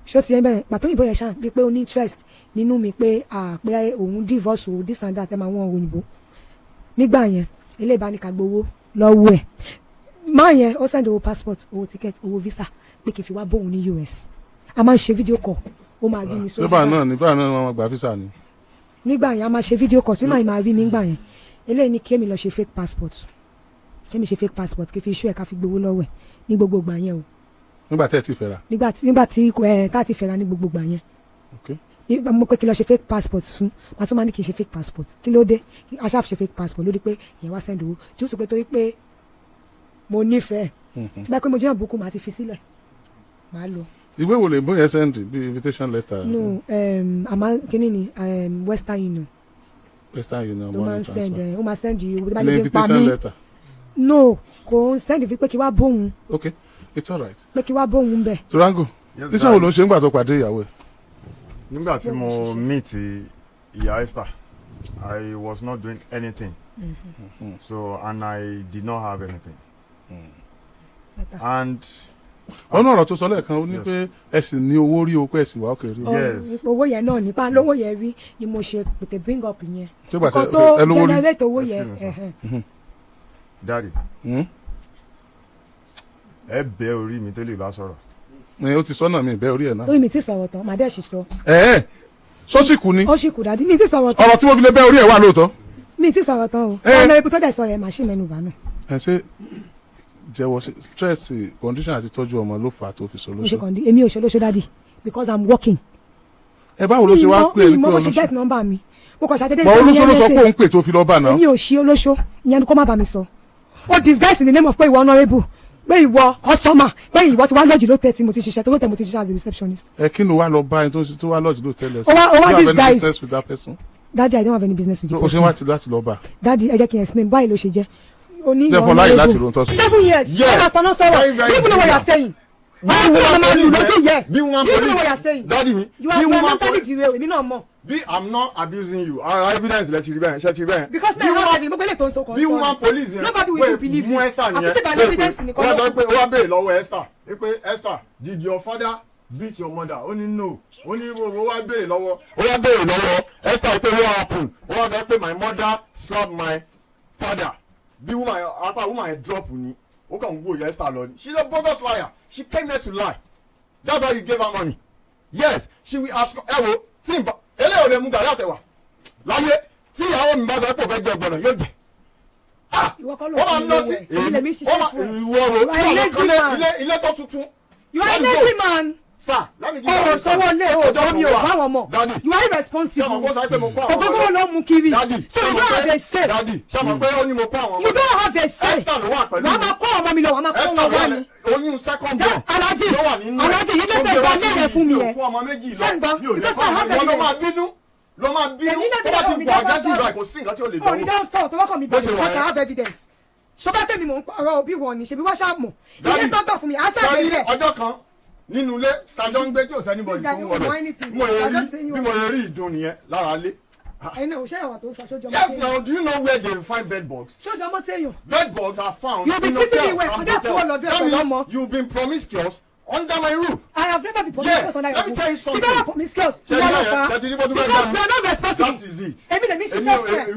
ṣó ti yẹn bẹ́ẹ̀ pàtó òyìnbó yẹn ṣáà bí pé ó ní interest nínú mi pé pé òun divorce o this and that ẹ máa wọ́n òyìnbó nígbà yẹn ilé ìbánika gbowó lọ́wọ́ ẹ̀ máa yẹn ó send owó passport owó ticket owó visa pé kì í fi wá bóun ní US a máa ń ṣe fídíò call ó máa rí mi sójú báyìí. nígbà náà wọn gba visa ni. nígbà yẹn a máa ṣe fídíò call tí màá rí mi nígbà yẹn eléyìí ni kémi lọ ṣe fake passport kí fi iṣu ẹ̀ ká fi gbowó lọ́wọ́ ẹ̀ ní gbogbo ìgbà yẹn o. nígbà tí ẹ ti fẹ́ra. nígbà tí ká ti fẹ́ra ní gbogbo ìgbà yẹn. nígbà mo pé kí lọ ṣe fake passport fún màá tún máa ní kí n ṣe fake passport kí ló dé aṣáfi ṣe fake passport ló dé pé ìyẹn wá send owó jùsù pé torí pé mo nífẹ̀ẹ́ bá pé mo jẹ́ àbùkù màá ti fi sílẹ̀ màá lọ. ìwé wo lè bó yẹn send bí invitation letter. no àmọ́ kíní ni Western Union. ló máa ń send ó máa send yìí owó tó bá lè lè pa mí. no kò ń send fi pé kí wá bóun. okay it's alright. pé kí wá bóun bẹ̀. Turango iṣẹ́ wo ló ń ṣe nígbà tó pàdé ìyàwó ẹ̀. nígbà tí mo meet ìyá Esther I was not doing anything so and I did not have anything and. ọ̀nà ọ̀rọ̀ tó sọ lẹ́ẹ̀kan ó ní pé ẹ sì ní owó rí o pé ẹ sì wá òkè rí. owó yẹn náà nípa lówó yẹn rí ni mo ṣe pètè bring up yẹn. ọkọ tó generate owó yẹn. Daddy ẹ bẹ orí mi tó lè bá sọ̀rọ̀. ó ti sọ́nà mi bẹ orí ẹ̀ náà. orí mi ti sọ̀rọ̀ tán màdé ṣì sọ. sọ́sìkù ni. ó sì kù dàdí mi ti sọ̀rọ̀ tán. ọ̀rọ̀ tí mo fi lè bẹ orí ẹ̀ wà lóòótọ́. mi ti sọ̀rọ̀ tán o. ọ̀nà ikú tó dẹ̀ sọ yẹn màá ṣì mẹ́nu bà náà. ẹ ṣe jẹ́wọ́ stress condition àti tọ́jú ọmọ ló fà á tó fi sọ lóṣù. èmi ò ṣe lóṣù dádì because I'm working. ẹ báwo ló ṣe wá pè é mo ṣe get number mi mo kàn ṣàdédé. bọ̀ olóṣó ló sọ pé òun pè tó fi lọ bá náà. èmi ò ṣe olóṣó ìyẹn ni kó má bá mi sọ. ó disguise in the name of pé ìwọ honourable pé ìwọ customer pé ìwọ ti wá lọ́ọ̀jì ló tẹ̀ tí mo ti ṣiṣẹ́ tó ló tẹ̀ mo ti ṣiṣẹ́ as a receptionist. ẹ kí ló wá lọ bá ẹni tó wá lọ́ọ̀jì ló tẹ̀lé. ó wá you have any disguise business with that person. Daddy, I don't have any business with the person. o ṣe wá ti láti lọ bá. Daddy, ẹ jẹ́ kí n explain báyìí ló ṣe jẹ́. therefore láyé láti ló ń tọ́sí. 7 years. Yes. You even know what you're saying. Be woman You even know what you're saying. Daddy mi. You are mentally derailed. Èmi náà mọ̀. I'm not abusing you. Our evidence let you remain. Shut you remain. Because me I have gbogbo ele tó ń sọ kan. Be woman police. Nobody will believe you. Àfi tí evidence ni kọ́. Wọ́n bèèrè lọ́wọ́ Esther. Pé Esther, did your father beat your mother? Ó ní no. Ó ní wọ́n bèèrè lọ́wọ́ Esther pé what happened? Wọ́n sọ pé my mother slapped my father. Bí woman yẹn drop ni. Ó kàn ń wo ìyá Esther lọ ni. She's a bogus liar. She came here to lie. That's why you gave her money. Yes, she will ask ẹ wo tí n bá eléyìí ò lè mú gàrí àtẹwà láyé tí ìyàwó mi bá sọ pé òfin jẹ ọgbọnọ yóò jẹ ìwọ kọ́ ló ó máa ń lọ sí ilé mi ṣiṣẹ́ fún ẹ. ìwọ ro ilé tó tuntun. you are a lazy man. sir let me give you ọ̀rọ̀ sọ́wọ́ lé ọ̀dọ́ mi ò bá wọn mọ̀. you are irresponsible. ògógóró ló mú kiri. so you don't have a say. sọ́mọ pé ó ní mo kọ́ àwọn ọmọ. you don't have a say. esther ló wà pẹ̀lú mi. wàá máa kọ́ ọmọ mi lọ wàá máa kọ́ wọn wá ni. oyún second born. Alhaji yìí ló tẹ̀ gbọ́ lẹ́rẹ̀ fún mi yẹn. sẹ́ńgbọ́n because I have evidence. ló máa bínú tó bá ti bọ̀ aggressive right kò sí nǹkan tí ó lè dánwò. òní dáhùn tó bá kàn mí bẹ̀rẹ̀ because I have evidence. tó bá tẹ̀mí mò ń pààrọ̀ òbí wọn ni ṣèbí wá ṣáà mọ̀. ilé tó ń tọ̀ fún mi àṣà ìbẹ̀rẹ̀. ọjọ́ kan nínú ilé stajọ́ ń gbé tí ò sẹ́ni bọ̀ ìdún wọlé bí mo yẹ rí ìdun nìyẹn lára lé. ẹnì òṣè ìwà tó ń sọ sójú ọmọ yes now do you know where they find bed bugs. sójú ọmọ téèyàn. bed bugs are found you be treating me well ọjọ́ àtúwọ̀ lọ́dún ẹ̀ pẹ̀lú ọmọ. you been promiscuous under my roof. I have never been promiscuous under your roof. Let me tell you something. Ti bẹ́ẹ̀ promiscuous. Ìwọ ló fà á. Because you are not responsible. That is it. Èmi lè mi ṣiṣẹ́ fún ẹ.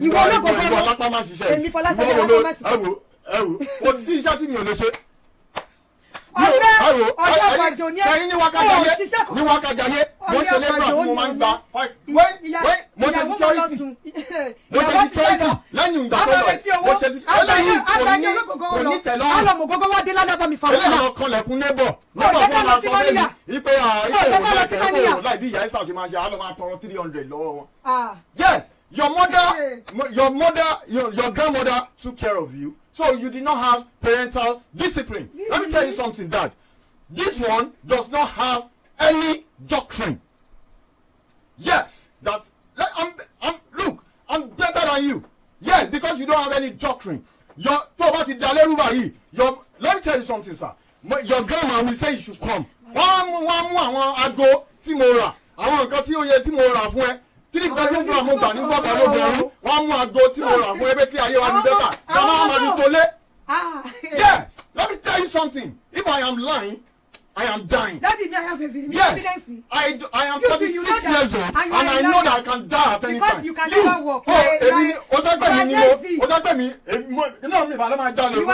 Ìwọ alápá máa ṣiṣẹ́. Èmi Fọláṣadé alápá máa ṣiṣẹ́. ẹ wo kò sí iṣẹ́ tí mi ò lè ṣe. ọjọ́ àgbàjọ ni ẹ sẹ́yìn ní wákàjáyé mo ṣe lébùrà tí mo máa ń gba mo ṣe security lẹ́yìn ìgbà tó lọ mo ṣe security kò ní tẹ̀lọ́ alọ́mọ̀gógó wá dé ládàbà mi fara eléyìí àwọn kanlẹ̀kùn neighbor fún ma sọ bẹ́ẹ̀ ni ipe ìṣòro láì bí ìyá ẹ̀sà ṣe máa ṣe àlọ́ máa tọrọ 300 lọ́wọ́ wọn. Yes, your grandmother took care of you. So you did not have parental discipline. Let me tell you something, Dad. This one does not have any doctrine. Yes, look, I'm better than you. Yes, because you don't have any doctrine. Let me tell you something, sir. Your grandma will say you should come. Three bedroom fún àwọn ọgbà ní gbọ́gbà lóbìnrin wọ́n mú aago tí mo rà fún ẹgbẹ́ kí ayé wa ní bẹ́tà dáná wọn máa ní tolé. Yes, let me tell you something. If I am lying, I am dying. Daddy, me I have evidence. Yes, I am 36 years old and I know that I can die at any time. Because you can never walk. Èmi ọ̀sẹ̀gbẹ̀mí ni mo ọ̀sẹ̀gbẹ̀mí iná mi ìbàdàn máa jalè fún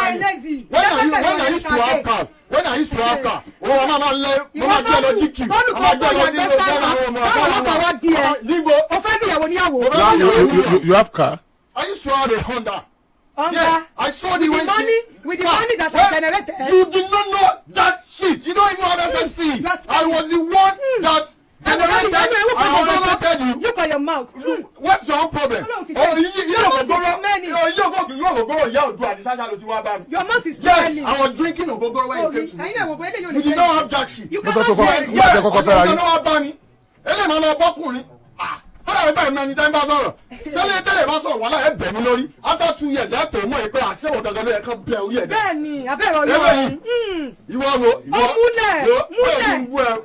mi. When I used to have cars, wọ́n máa lẹ mo máa jẹ́ lọ GQ. Níbo? O fẹ́ níyàwó níyàwó. You have car? I used to have a Honda. Yeah, I saw the way with the money that I generated. You did not know that shit. You don't even have SSC. I was the one that generated. I wanted you. Look at your mouth. What's your own problem? Your mouth is smelling. Yes, I was drinking Ogogoro when you came to me. You did not have jack shit. You cannot drink. Yeah, you don't have Bani. Fọlá ẹgbẹ́ ìmọ̀ ẹni tẹ́ ń bá sọ̀rọ̀. Sẹ́lẹ̀ tẹ́lẹ̀ bá sọ̀rọ̀ wàhálà ẹ̀ bẹ̀ mí lórí. After 2 years ẹ̀ tó mọ̀ ẹ́ pé àṣẹwò gangan ló yẹ kán bẹ orí ẹ̀ dẹ́. Bẹ́ẹ̀ni, abẹ́rẹ́ ọlọ́run. Ìwọ wo ìwọ. Ó múlẹ̀.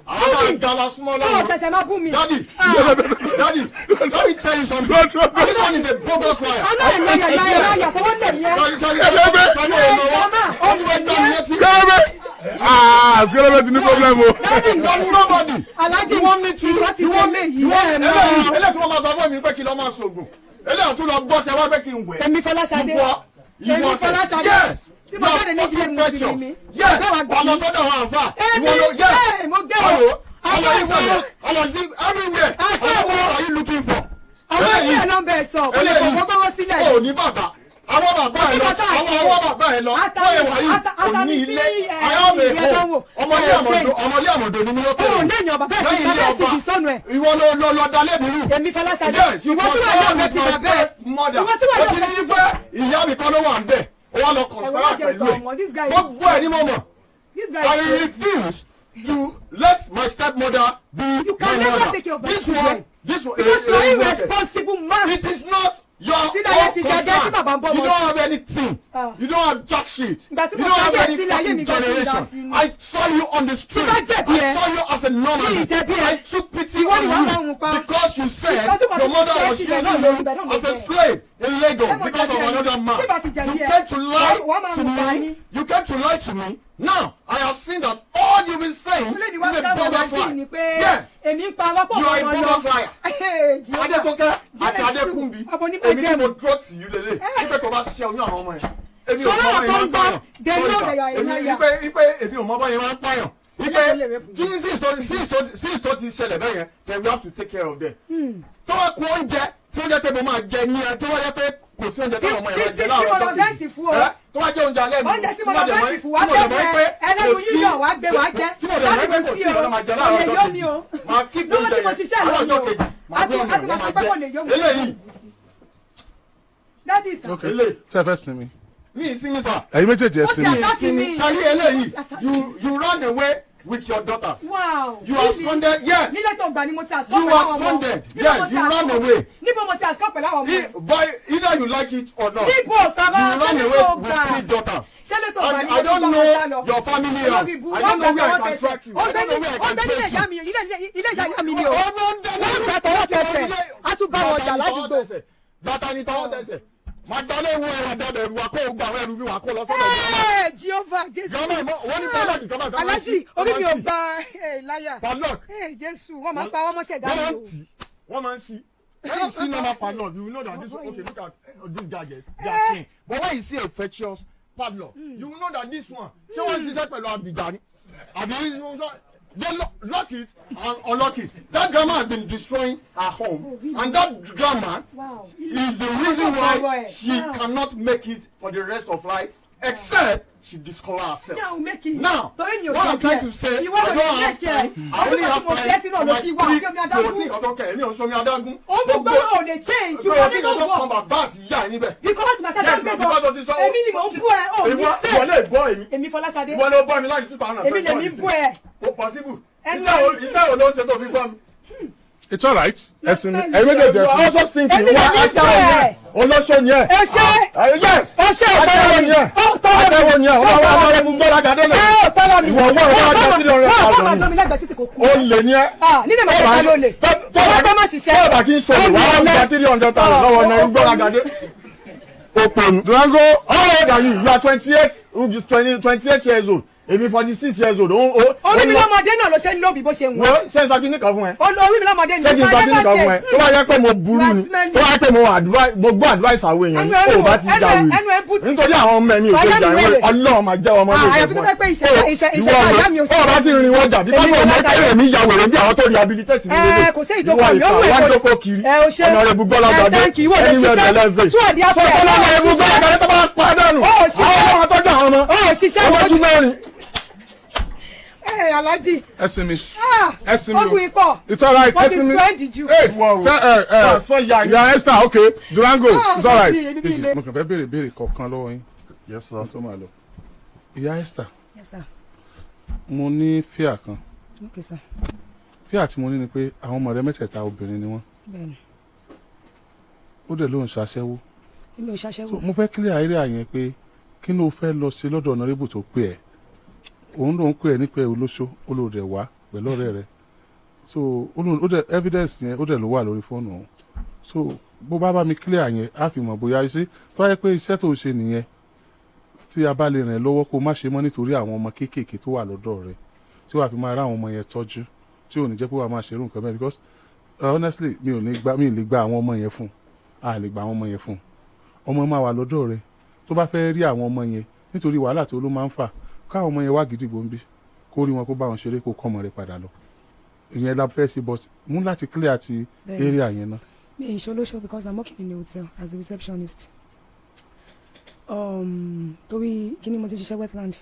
Àwọn àgbàlá súnmọ́ lọ́wọ́. Ó ṣẹ̀ṣẹ̀ máa bú mi. Daddy, let me tell you something. This one is a bogus liar. Ọ̀nà ìlàyà tó wọ́n lè ní ẹ. Skẹ́lẹ́bẹ̀ ti ní problem o. Nobody. Alhaji want me to. Wọ́n ti ṣe léyìí. Eléyìí tí wọ́n máa sọ fún mi pé kí lọ́ máa ṣoògùn. Eléyìí tún lọ gbọ́ sí ẹ wá pé kí n wẹ̀. Èmi Fọláṣadé. Èmi Fọláṣadé. Yes. Tí mo jáde ní díẹ̀ mo sì mi. Yes. Ọmọ sọ́dọ̀ wọn àfà. Ìwọ ló yes. Mo gbé o. Ọmọ sí everywhere. What are you looking for? Àwọn ilé ló ń bẹ̀ sọ. Kò lè kọ̀ gbọ́wọ́ sílẹ̀. O ní bàbá. Àwọn bàbá ẹ lọ wọ́n yẹ wáyé òní ilé ayọ́mẹ̀kọ́ ọmọlé àmọ̀dò ni mi ló tẹ̀lé lẹ́yìn ọba bẹ́ẹ̀ ti bàbá ti di sọ́nù ẹ̀. Ìwọ lọ dalẹ̀ mi rú. Èmi Fọláṣadé ìwọ tí wà yóò bẹ ti bàbá ẹ̀. Ìwọ tí wà yóò bẹ ti bàbá ẹ̀. Ìyá mi kan ló wà ń bẹ̀ ó wà lọ kọ̀ǹsìpárà pẹ̀lú ẹ̀ gbogbo ẹ̀ ní mo mọ̀. I refuse to let my stepmother be my mother. This one because you are irresponsible man. It is not your own concern. You don't have anything. You don't have jack shit. You don't have any fucking generation. I saw you on the street. I saw you as a normal. I took pity on you because you said your mother was using you as a slave in Lagos because of another man. You came to lie to me. You came to lie to me. Now I have seen that all you've been saying is a bogus lie. Yes, you are a bogus liar. Adekunke àti Adekunbi èmi tí mo dúró tì í lélẹ̀ wípé tó bá ṣe oyún àwọn ọmọ yẹn èmi ò mọ báyìí máa ń pààyàn wípé èmi ò mọ báyìí máa ń pààyàn wípé since tó ti ṣẹlẹ̀ bẹ́ẹ̀ yẹn then we have to take care of them. tó bá kú oúnjẹ tí ó jẹ́ pé mo máa jẹ ní ẹ tó wá jẹ́ pé kò sí oúnjẹ táwọn ọmọ yẹn máa jẹ láàárọ̀ tí mo lọ bẹ́ẹ̀tì fún o. tó bá jẹ́ oúnjẹ alẹ́ mi oúnjẹ tí mo lọ bẹ́ẹ̀tì fún wa bẹ́ẹ̀ ẹlẹ́nu yíyọ̀ wá gbé wá jẹ́ tí mo lọ bẹ́ẹ̀ kò sí ọ̀nà máa jẹ láàárọ̀ ọjọ́ kejì máa kí oúnjẹ yẹn láàárọ̀ ọjọ́ kejì máa gbé ọmọ wọn máa jẹ eléyìí. dádì sà. ok ṣe fẹ́ sinmi. mi ìsinmi sà. ẹ̀yin méjèèjì ẹ̀ sinmi. ìsinmi sari eléyìí you run away with your daughters. Wow. You absconded, yes. Nílé tó gbà ni mo ti àsìkò You absconded, yes. You ran away. Níbo mo ti àsìkò pẹ̀lú àwọn ọmọ. By either you like it or not. Níbo sábà you run away with 3 daughters. Ṣẹlẹ̀ tó gbà ni mo I ti don't bá wọn sá lọ. know your family house. I don't know where I can track you. I don't know where I can trace you. Ilé ìyá mi ni o. Wọ́n gbà tọwọ́ tẹsẹ̀. A tún bá wọn jà ládùúgbò. Bàtà ni tọwọ́ tẹsẹ̀. Màdàlẹ́ wo ẹ̀rọ àdàbẹ̀ ẹ̀rù wa kó o gbà àwọn ẹrù mi wà kó lọ sọ́dọ̀ ìjọba. Jehovah Jésù. Wọ́n ní padlock kan máa tọ́ Aláàjì orí mi ò gba láyà. Padlock. Jésù wọ́n máa ń pa wọ́n mọ́ṣẹ̀ dáhùn. Wọ́n máa ń ṣí. When you see normal padlock, you know that this okay. Look at this gadget. They are clean. But when you see a fetchous padlock, you will know that this one. Ṣé wọ́n ṣiṣẹ́ pẹ̀lú Abidjan? Àbí they lock it and unlock it. That grandma has been destroying her home, and that grandma is the reason why she cannot make it for the rest of life, except she discover herself. Now, what I'm trying to say, I don't have time. I only have time for my 3 kò sí ọ̀dọ́ kẹ̀ ẹ̀mí ọ̀ṣọ́ mi adágún. Gbogbo ò lè change. Kò sí ọ̀dọ́ kan bàbá àti ìyá ẹ̀ níbẹ̀. Because my dad gbé bọ̀ èmi ni mò ń bú ẹ ò ní sẹ́. Ìwọ lè bọ́ èmi. Èmi Fọláṣadé. Ìwọ ló bọ́ mi láti 2000. Èmi lè mi bú ẹ. Kò possible. Iṣẹ́ wo ló ń ṣe tó fi bọ́ mi? It's all right. Ẹ̀sìn mi ẹ̀yin méjèèjì ẹ̀sìn. I was just thinking wá aṣáwó yẹn olóṣó ni ẹ. Yes. Aṣáwó ni ẹ. Aṣáwó ni ẹ. Ọba wa mú gbọ́dọ̀ gàdé lọ. Ìwọ wọ́n ọba wa ti lọ rẹ̀ pàdé ni. O lè ní ẹ. Nílẹ̀ màá ṣe ló lè. Tọ́wọ́ tó má ṣiṣẹ́. Tọ́wọ́ bá kí n sọ̀rọ̀ wá wá gba 300,000 lọ́wọ́ náà gbọ́dọ̀ gàdé. Open. Durango, how old are you? You are 28 years old. Èmi 46 years old. Orí mi lọ́mọdé náà ló ṣe ń lóbi bó ṣe ń wọ́n. Ṣé n sọ kí ní kan fún ẹ? Orí mi lọ́mọdé ni. Ṣé kí n sọ kí ní kan fún ẹ? Tó bá yẹ pé mo burú ni, tó bá yẹ pé mo gbọ́ advice àwọn èèyàn ni, ó bá ti já wèrè. Nítorí àwọn ọmọ mi ò ṣe jà ìwé Ọlọ́run máa jẹ́ ọmọ mi. Àyàfi tó fẹ́ pé iṣẹ́ ìyá mi ò sí. Ó bá ti rin wọn jà bí káwọn ọmọ ẹgbẹ́ mi ya wèrè bí àwọn tó rehabilitate mi lélẹ̀. Kò sí ìdókòwò yóò wẹ̀ wọ́n jókòó kiri. Ọ̀nà rẹ̀ gbogbo ọlọ́gbàdé. Anywhere delivery. Ọ̀pọ̀lọpọ̀ rẹ̀ gbogbo ọlọ́gbàdé tó bá pàdánù. Àwọn ọmọ tọ́jú àwọn ọmọ. Ọmọdún mẹ́rin. Aláàjì. Ẹ̀sìn mi. Ẹ̀sìn mi. Ogun ipò. It's all right. Ẹ̀sìn mi. What is you? You are Esther, okay. Durango. It's all right. Mo kàn fẹ́ béèrè kọ̀ọ̀kan lọ́wọ́ yín. Yes sir. Tó máa lọ. Ìyá Esther. Yes sir. Mo ní fíà kan. Okay sir. Fíà tí mo ní ni pé àwọn ọmọ rẹ mẹ́tẹ̀ẹ̀ta obìnrin ni wọ́n. Bẹ́ẹ̀ni. Ó dẹ̀ ló ń ṣaṣẹ́wó. Èmi ò ṣaṣẹ́wó. Mo fẹ́ clear area yẹn pé kí ló fẹ́ lọ sí lọ́dọ̀ honorable tó pè ẹ́. Òun ló ń pè ẹ́ nípa olóṣó olóòdẹ̀ wá pẹ̀lú ọ̀rẹ́ rẹ̀. So ó dẹ̀ evidence yẹn ó dẹ̀ ló wà lórí fóònù ọ̀hún. So bó bá mi clear yẹn á fi mọ̀ bóyá ṣé tó bá yẹ pé iṣẹ́ tó ṣe nìyẹn tí a bá lè rìn lọ́wọ́ kó má ṣe mọ́ nítorí àwọn ọmọ kéékèèké tó wà lọ́dọ̀ rẹ̀ tí wàá fi máa rá àwọn ọmọ yẹn tọ́jú tí ò ní jẹ́ pé wàá máa ṣerú nǹkan bẹ́ẹ̀ because honestly mi lè gba àwọn ọmọ yẹn fún a lè gba àwọn ọmọ yẹn fún ọmọ máa wà lọ́dọ̀ rẹ̀ tó bá fẹ́ rí àwọn ọmọ yẹn nítorí wàhálà tó ló máa ń fà káwọn ọmọ yẹn wá Agidigbo ń bí kó rí wọn kó bá wọn ṣeré kó kọ́ ọmọ rẹ̀ padà lọ ìyẹn la fẹ́ ṣe but mú láti clear ti area yẹn náà. Mi ì ṣolóṣó because I'm working in a hotel as a receptionist. Torí kí ni mo ti ṣiṣẹ́ wetland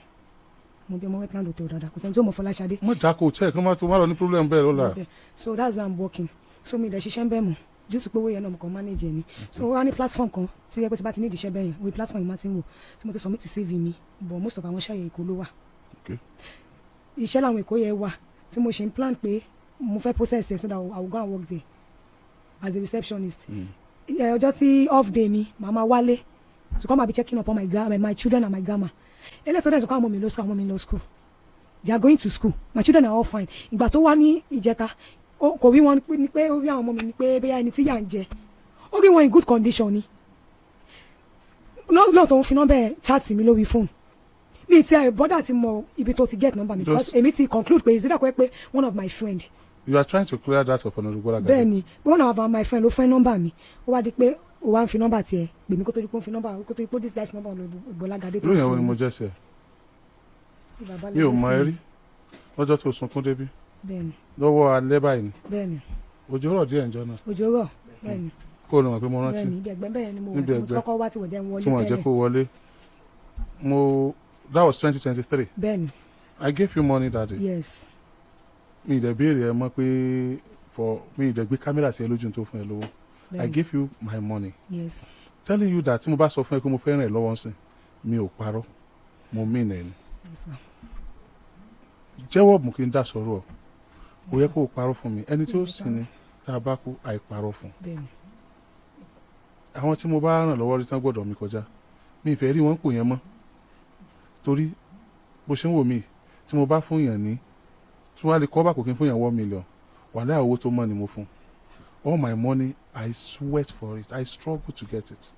mo bí ọmọ wetland hotel dáadáa kò sẹ́ni tí ó mọ̀ Fọláṣadé. mo dáko tẹ́ kí wọ́n má lọ ní problem bẹ́ẹ̀ lọ́la. So that's why I'm working so mi ì dẹ̀ ṣiṣẹ́ ń bẹ́ẹ̀ mọ̀ due to pé owó yẹn náà mo kàn manage ẹ̀ ni so wọ́n á ní platform kan tí wọ́n pẹ́ tí bá ti ní ìdíṣẹ́ bẹ́ẹ̀ yẹn orí platform yìí máa ti ń wò tí mo ti submit CV mi but most of àwọn iṣẹ́ yẹn Èkó ló wà. Iṣẹ́ làwọn Èkó yẹn wà tí mo ṣe ń plan pé mo fẹ́ process it so that I will go and work there as a receptionist. Ọjọ́ tí off day mi màmá wálé to come and be checking up on my children and my grandma. Eléyìí tó dẹ̀ sọ pé àwọn ọmọ mi lọ school they are going to school my children are all fine. Ìgbà tó wá ní ìjẹta kò rí wọn ní pé ó rí àwọn ọmọ mi ní pé bóyá ẹni tí yà ń jẹ ó rí wọn in good condition ni lóòótọ́ òun fi nọ́mbà chat mi lórí fóònù mi ti bọ́dà ti mọ ibi tó ti get number mi because èmi ti conclude pé ìsídà kọ́ pé one of my friend. You are trying to clear that of Honorable Gbọ́lágadé. Bẹ́ẹ̀ni one of my friend ló fẹ́ nọ́mbà mi ó wá di pé ó wá ń fi nọ́mbà tiẹ̀ pè mí kó tó di pé ó ń fi nọ́mbà kó tó di pé this guy's number Gbọ́lágadé tó sùn. lóyún ẹ̀wọ̀n ni mo jẹ́ sẹ́ mi ò mọ ẹ rí lọ́jọ́ tó sunkún débí bẹ́ẹ̀ni lọ́wọ́ alẹ́ báyìí ni bẹ́ẹ̀ni òjò rọ̀ díẹ̀ ǹjọ́ náà. Òjò rọ̀ bẹ́ẹ̀ni. kó lọ mọ̀ pé mo rántí níbi ẹgbẹ́ bẹ́ẹ̀ ni mo wà tí mo ti kọ́kọ́ wá tí wọ́n jẹ́ wọlé tí wọ́n jẹ́ kó wọlé that was 2023. bẹ́ẹ̀ni. I gave you money that day. Yes. Mi ìdẹ̀ béèrè ẹ mọ̀ pé mi ìdẹ̀ gbé kámẹ́rà sí ẹ lójú tó fún ẹ lówó. I gave you my money. Yes. Telling you that tí mo bá sọ fún ẹ pé mo fẹ́ ràn ẹ́ lọ́wọ́ sí mi ò parọ́ mo mean ẹ ni. Yes sir. Jẹ́wọ́ mú kí n dá sọ̀rọ̀ ó yẹ kó o parọ́ fún mi ẹni tí ó sì ní tá a bá kú àìparọ́ fún. Bẹ́ẹ̀ni. Àwọn tí mo bá ràn lọ́wọ́ rí tán gbọ́dọ̀ mi kọjá mi ìfẹ́ rí wọn kò yẹn mọ́ torí bó ṣe ń wò mí tí mo bá fún yàn ní tí wọ́n á lè kọ́ bá kò kí n fún yàn 1 million wàhálà owó tó mọ́ ni mo fún all my money I sweat for it I struggle to get it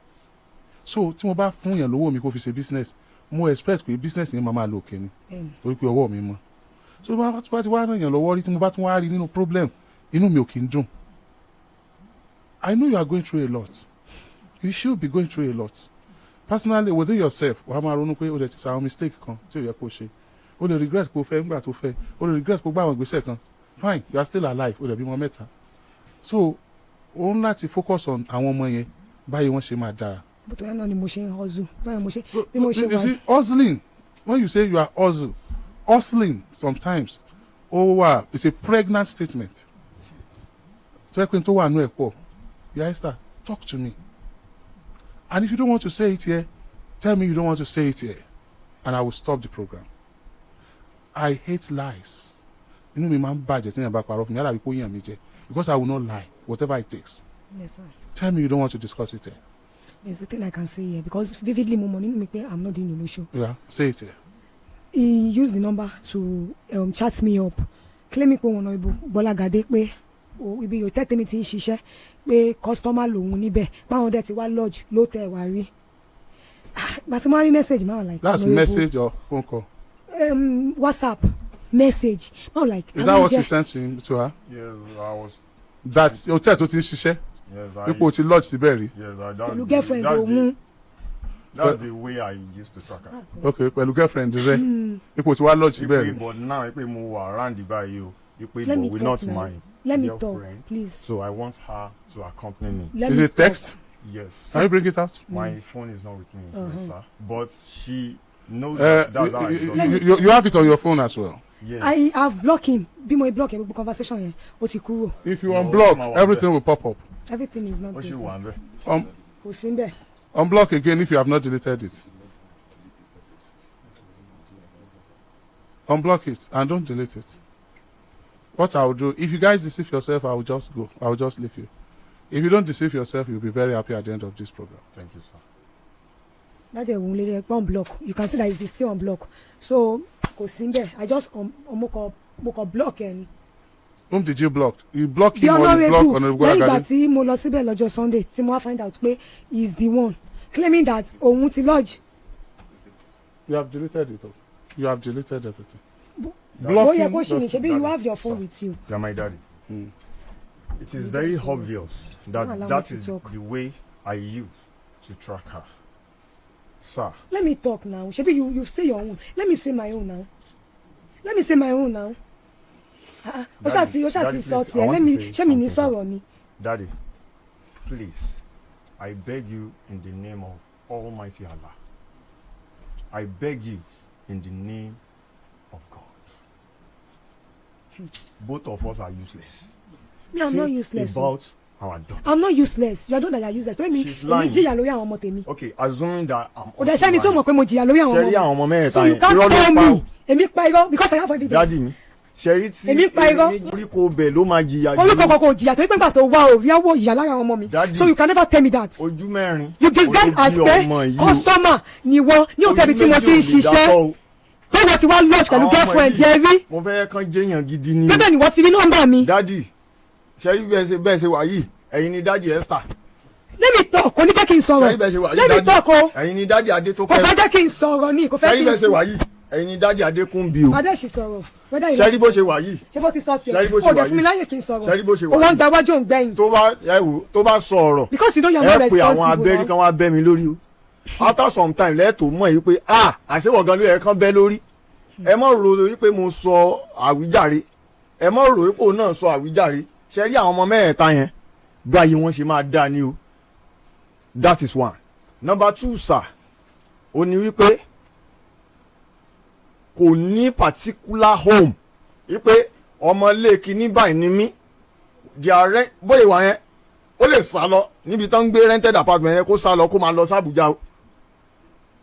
so tí mo bá fún yàn lówó mi kó fi ṣe business mo expect pé business yẹn máa lò òkè ni torí pé ọwọ́ mi mọ́ so tí wọ́n bá ti wá ràn yàn lọ́wọ́ rí tí mo bá tún wá rí nínú problem inú mi ò kí ń dùn I know you are going through a lot you should be going through a lot personally within yourself wàá máa ronú pé o lè ti sa àwọn mistake kan tí ò yẹ kó ṣe o lè regret pé o fẹ́ nígbà tó fẹ́ o lè regret pé o gbá àwọn ìgbésẹ̀ kan fine you are still alive o lè bímọ mẹ́ta so o ń láti focus on àwọn ọmọ yẹn báyìí wọ́n ṣe máa dára. bó tó yẹn náà ni mo ṣe ń hustle báyìí mo ṣe bí mo ṣe wà. you see hustling when you say you are hustling sometimes it's a pregnant statement tó yẹ pé n tó wà nú ẹ̀ pọ̀ yeah Esther talk to me. And if you don't want to say it here, tell me you don't want to say it here. And I will stop the program. I hate lies. Inú mi máa ń bàjẹ́ tí yẹn bá parọ́ fún mi. Yálà bí kò yàn mí jẹ. Because I will not lie, whatever it takes. Yes, sir. Tell me you don't want to discuss it here. There's the thing I can say here. Because vividly, mo mọ̀ nínú mi pé I'm not doing the show. Yeah, say it here. He used the number to chat me up. Claiming pé wọn ibo Bọ́lágadé pé ibi yóò tẹ́tẹ́ mi ti ń ṣiṣẹ́ pé customer lòun níbẹ̀ báwọn dẹ̀ ti wá lodge ló tẹ̀ wá rí. But mo rí message máa like. That's message or phone call? WhatsApp message. Máa like. Is that what you sent to her? Yes, I was. That hotel tó ti ń ṣiṣẹ́? Yes, Ipò ti lodge síbẹ̀ rí? Yes, pẹ̀lú girlfriend òun. That's the way I used to track her. Okay, pẹ̀lú girlfriend rẹ̀ ipò ti wá lodge síbẹ̀ rí? But now ipe mo wà around the báyìí o ipe Let but me we talk not now. mind. Let me talk, please. So I want her to accompany me. Is it text? Yes. Can you bring it out? My phone is not with me, yes, sir. But she knows that's how I you have it on your phone as well? Yes. I have blocked him. Bí mo block gbogbo conversation yẹn, ó ti kúrò. If you unblock, everything will pop up. Everything is not What there. she want? Kò sí ńbẹ̀. Unblock again if you have not deleted it. Unblock it and don't delete it. What I will do, if you guys deceive yourself, I will just go. I will just leave you. If you don't deceive yourself, you'll be very happy at the end of this program. Thank you, sir. That day won't let it unblock. You can see that it's still on block. So kò sí ńbẹ̀. I just mo kọ block ẹni. Whom did you block? You block The him or you block Honorable lẹ́yìn ìgbà Agadi? tí mo lọ síbẹ̀ lọ́jọ́ Sunday tí mo wá find out pé he is the one claiming that òun ti lodge. You have deleted it all. You have deleted everything. Bóyá kó ṣì ní ṣebí you have your phone with you. You're my daddy. It is very obvious that is the way I use to track her. Sir. Let me talk now. Shebi you say your own. Let me say my own now. Let me say my own now. O ṣá ti sọ tiẹ̀. Let me ṣé mi ní sọ̀rọ̀ ni. Daddy, please, I beg you in the name of Almighty Allah. I beg you in the name of God. Both of us are useless. Me, I'm not useless. About our daughter. I'm not useless. You are the one that are useless. She's lying. Jìyà lórí àwọn ọmọ tèmi. Okay, assuming that I'm. O dẹ̀ sẹ́ni tó mọ̀ pé mo jìyà lórí àwọn ọmọ. Ṣẹ́rí àwọn ọmọ mẹ́rin So you can't tell me. Èmi pa irọ́ because I have evidence. Daddy mi. Ṣẹ́rí tí èmi pa irọ́. oríko bẹ̀ ló máa jìyà. Oríko kọ̀ọ̀kan ò jìyà torí pé nígbà tó wá o rí ọwọ́ ìyá lára àwọn ọmọ mi. Daddy. So you can never tell me that. Ojú mẹ́rin. You disguise as pé customer ni wọ́n ní òtẹ́bi tí mo ti ń ṣiṣẹ́. Pé wọ́n ti wá lodge pẹ̀lú girlfriend yẹn rí. Mo fẹ́ kàn jẹ́yàn gidi ni. Bẹ́ẹ̀ ni wọ́n ti rí nọ́mbà mi. Daddy, ṣẹ́rí bẹ́ẹ̀ ṣe wà yìí, ẹ̀yin ni Daddy Esther. Let me talk, kò ní jẹ́ kí n sọ̀rọ̀. Let me talk o. Ẹ̀yin ni Daddy Adé tó Kò fẹ́ jẹ́ kí n sọ̀rọ̀ ni, kò fẹ́ kí n ṣẹ́rí bẹ́ẹ̀ ṣe wà yìí, ẹ̀yin ni Daddy Adékúnbí o. Adéṣì sọ̀rọ̀. Ṣẹ́rí bó ṣe wà yìí. Ṣé bó ti sọ tiẹ̀? Ṣẹ́rí bó ṣe O wà dẹ̀ fún mi yìí. láyè kí n sọ̀rọ̀. Ṣẹ́rí bó ṣe wà O wọ́n yìí. gba wájú òǹgbẹ́yìn. Tó bá sọ ọ̀rọ̀. Because you know you are not Ẹ pe àwọn responsible. abẹ́rí kan wá bẹ́ mi lórí o. After some time lẹ́ẹ̀tọ́ mọ̀ yìí pé àṣewọ̀ gan ló yẹ kán bẹ́ lórí. Ẹ mọ̀ rò wípé mo sọ àwíjàre. Ẹ mọ̀ rò wípé òun náà sọ àwíjàre. Ṣẹ́rí àwọn ọmọ mẹ́ẹ̀ta yẹn. bí ayé wọn ṣe máa dá ni o. That is one. Number two, sir, ó ní wípé kò ní particular home wípé ọmọ ilé kìíní báyìí ni mí bóyá wà yẹn ó lè sá lọ níbi tó ń gbé rented apartment yẹn kó sá lọ kó máa lọ sí Àbújá o.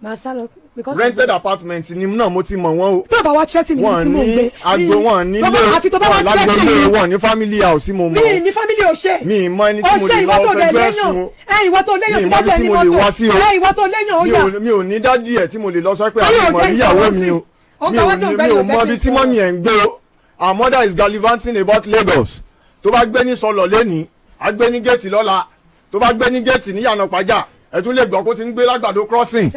màá sá lọ because rented apartment ni náà mo ti mọ̀ wọ́n o. tó bá wá threatening mi tí mo ń gbé. wọ́n ní lágbègbè wọn ní family house tí mo mọ̀. mi ní family ò ṣe. mi mọ ẹni tí mo lè lọ fẹjọ́ ẹ̀sùn o. ìwọ tó léyàn mi mọ ibi tí mo lè wá sí o. ìwọ tó léyàn ó yà. mi ò ní dájú ẹ̀ tí mo lè lọ sọ pé àwọn ọmọ ìyàwó mi o. mi ò mọ ibi tí mọ́mí ẹ̀ ń gbé o. Our mother is gallivanting about Lagos. Tó bá gbé ní Sọlọ lẹ́ni á gbé ní gẹ̀ẹ́tì lọ́la tó bá gbé ní gẹ̀ẹ́tì ní Yànà Pàjá ẹ tún lè gbọ́ kó ti ń gbé lágbàdo crossing.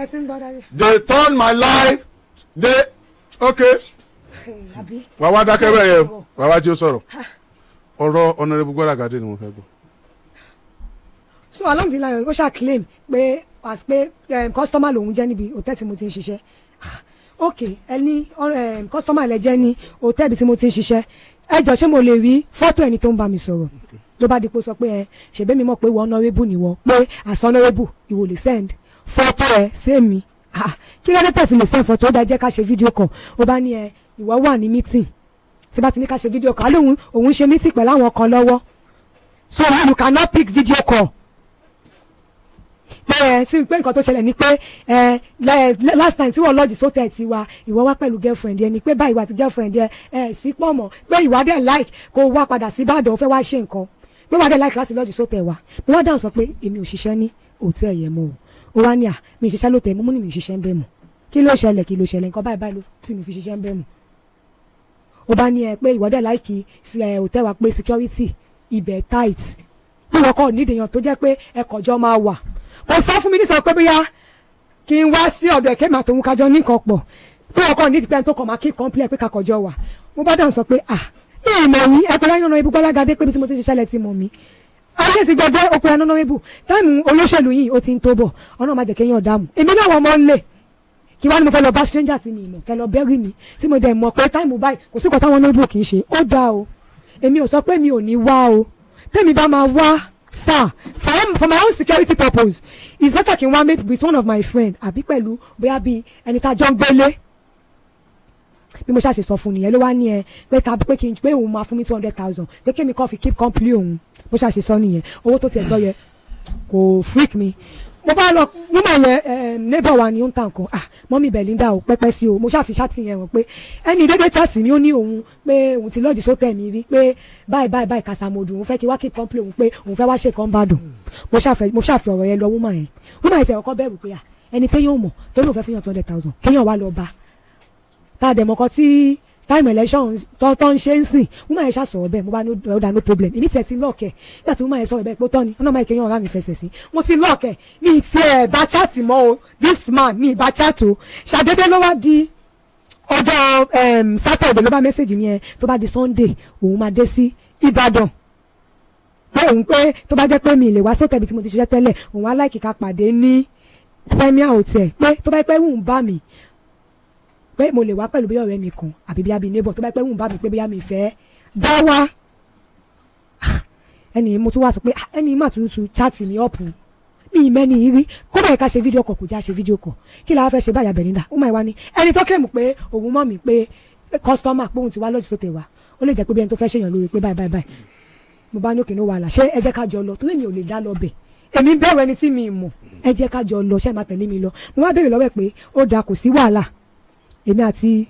They turn my life okay. wà wá dákẹ́ bẹ́ẹ̀ yẹn wà wá tí ó sọ̀rọ̀ ọ̀rọ̀ Honorable Gbọ́lágadé ni mo fẹ́ gbọ́. So along the line ó ṣáà claim pé as pé customer lòun jẹ́ níbi hòtẹ́ẹ̀lì tí mo ti ń ṣiṣẹ́. Ok ẹni customer lẹ jẹ́ ní hòtẹ́ẹ̀lì tí mo ti ń ṣiṣẹ́ ẹ jọ ṣé mo lè rí fọ́tò ẹni tó ń bá mi sọ̀rọ̀ ló bá di pé sọ pé ṣèbí mi mọ̀ pé ìwọ honourable ni wọ́n pé as honourable ìwọ lè send fọ́tò ẹ sẹ́mi kí ló dé tẹ̀ fi lè send fọ́tò ó dá jẹ́ ká ṣe fídíò kan ó bá ní ìwọ wà ní meeting tí bá ti ní ká ṣe fídíò kan alóhùn òun ṣe meeting pẹ̀lú àwọn kan lọ́wọ́ so you cannot pick video call. Tí pé nǹkan tó ṣẹlẹ̀ ni pé last time tí wọ́n lọ́ọ̀dì sótẹ̀ ti wa ìwọ wá pẹ̀lú girlfriend yẹn ni pé báyìí wà àti girlfriend yẹn sí pọ̀ mọ́ pé ìwà dẹ̀ like kó wá padà sí Ìbàdàn ó fẹ́ wá ṣe nǹkan pé wà dẹ̀ like láti lọ́ọ̀dì sótẹ̀ wa mo wá dáhùn sọ pé èmi ò ṣiṣẹ́ ní hòtẹ́ẹ̀lì yẹn mọ́ o wá ní mi ṣiṣẹ́ lótẹ̀ mo ní mi ṣiṣẹ́ ń bẹ̀ mọ́ kí ló ṣẹlẹ̀ nǹkan báyìí ló tí mi fi ṣiṣẹ́ ń bẹ̀ mọ́ ó bá ní pé ìwọ dẹ̀ like hòtẹ́ẹ̀lì wa pé security ibẹ̀ tight pé wọ́n kọ́ nídìyàn tó jẹ́ pé ẹ̀kọ́jọ́ máa wà kò sọ fún mi ní sọ pé bóyá kí n wá sí ọ̀dọ̀ ẹ̀kẹ́ màá tòun kájọ ní nǹkan pọ̀ pé ọkọ ní ìdípẹ́ tó kàn máa keep complain pé kakọjọ wà mo bá dáhùn sọ pé ìmọ̀ yìí ẹ̀pẹ̀rẹ̀ yànnà ibú Gbọ́lágadé pé bí tí mo ti ṣiṣẹ́ lẹ̀ ti mọ̀ mí ayé ti gbẹgbẹ́ òpin àná ibù táìmù olóṣèlú yìí ó ti ń tó bọ̀ ọ̀nà máa jẹ́ kéèyàn dààmú èmi náà wọ́n mọ́ ń lè kí wá ní mo fẹ́ lọ bá stranger tí mi mọ̀ kẹ́ lọ bẹ́rì mi tí mo dẹ̀ mọ̀ pé táìmù báyìí kò sí kọ́tà wọn ní ibù kì í ṣe ó dáa o èmi ò sọ pé mi ò ní wá o tẹ́mi bá máa wá sir for my own security purpose it's better kí n wá maybe with one of my friend àbí pẹ̀lú bóyá bí ẹni tá a jọ ń gbélé bí mo ṣàṣe sọ fún nìyẹn ló wá ní pé kí n pé òun máa fún mi 200,000 pé kémi kọ́ fi keep company òun mo ṣàṣe sọ nìyẹn owó tó tiẹ̀ sọ yẹ kò freak mi mo bá lọ mo máa yẹ neighbor wa ni ó ń ta nǹkan mọ́mí Belinda ò pẹ́pẹ́ sí o mo ṣàfi ṣáàtì yẹn hàn pé ẹni dédé ṣáàtì mi ó ní òun pé òun ti lọ́ọ̀dì sótẹ̀ mi rí pé báyìí kàsàmọ̀dù òun fẹ́ kí wá keep company òun pé òun fẹ́ wá ṣe kan bàdàn mo ṣàfi ọ̀rọ̀ yẹn lọ wúmà yẹn tẹ̀ ọkọ bẹ̀rù pé ẹni téèyàn mọ̀ tó lóun fẹ́ fi hàn 200,000 kéèyàn wá lọ bá tá a dẹ̀ mọ́kọ tí time election tó ń ṣe ń sìn wúmà yẹn ṣàṣọ̀rọ̀ bẹ́ẹ̀ mo bá ọ̀dà no problem èmi tẹ̀ ti lọ́ọ̀kẹ́ nígbà tí wúmà yẹn sọ̀rọ̀ bẹ́ẹ̀ pé tọ́ni ọ̀nà máa kéèyàn ọ̀rá mi fẹsẹ̀ sí mo ti lọ́ọ̀kẹ́ mi ti bá chat mọ́ o this man mi bá chat o ṣàdédé ló wá di ọjọ́ Saturday ló bá mẹ́sẹ̀gì mi yẹn tó bá di Sunday òun máa dé sí Ìbàdàn pé òun pé tó bá jẹ́ pé mi lè wá sótẹ̀ ibi tí mo ti ṣiṣẹ́ tẹ́lẹ̀ òun á láìkí ká pàdé ní Premier Hotel pé tó bá pẹ́ wù ń bá mi pé mo lè wá pẹ̀lú bí ọ̀rẹ́ mi kan àbí bí abi neighbor tó bá pẹ́ wù ń bá mi pé bí mi fẹ́ dá wá ẹni mo tún wá sọ pé ẹni má tún chat mi up mi mẹ́ni yìí rí kó báyìí ká ṣe fídíò kọ̀ kò já ṣe fídíò kọ̀ kí la fẹ́ ṣe báyà Belinda ó máa wá ní ẹni tó claim pé òun mọ̀ mí pé customer pé òun ti wá lọ́jọ́ tó tẹ̀ wá ó lè jẹ́ pé bí ẹni tó fẹ́ ṣèyàn lórí pé báyìí mo bá ní òkè ní wàhálà ṣé ẹ jẹ́ ká jọ lọ torí mi ò lè dá lọ bẹ̀ èmi bẹ̀rù ẹni tí mi mọ̀ ẹ jẹ́ ká jọ lọ ṣé máa tẹ̀lé mi lọ mo wá béèrè lọ́wọ́ ẹ̀ pé ó dáa kò sí wàhálà èmi àti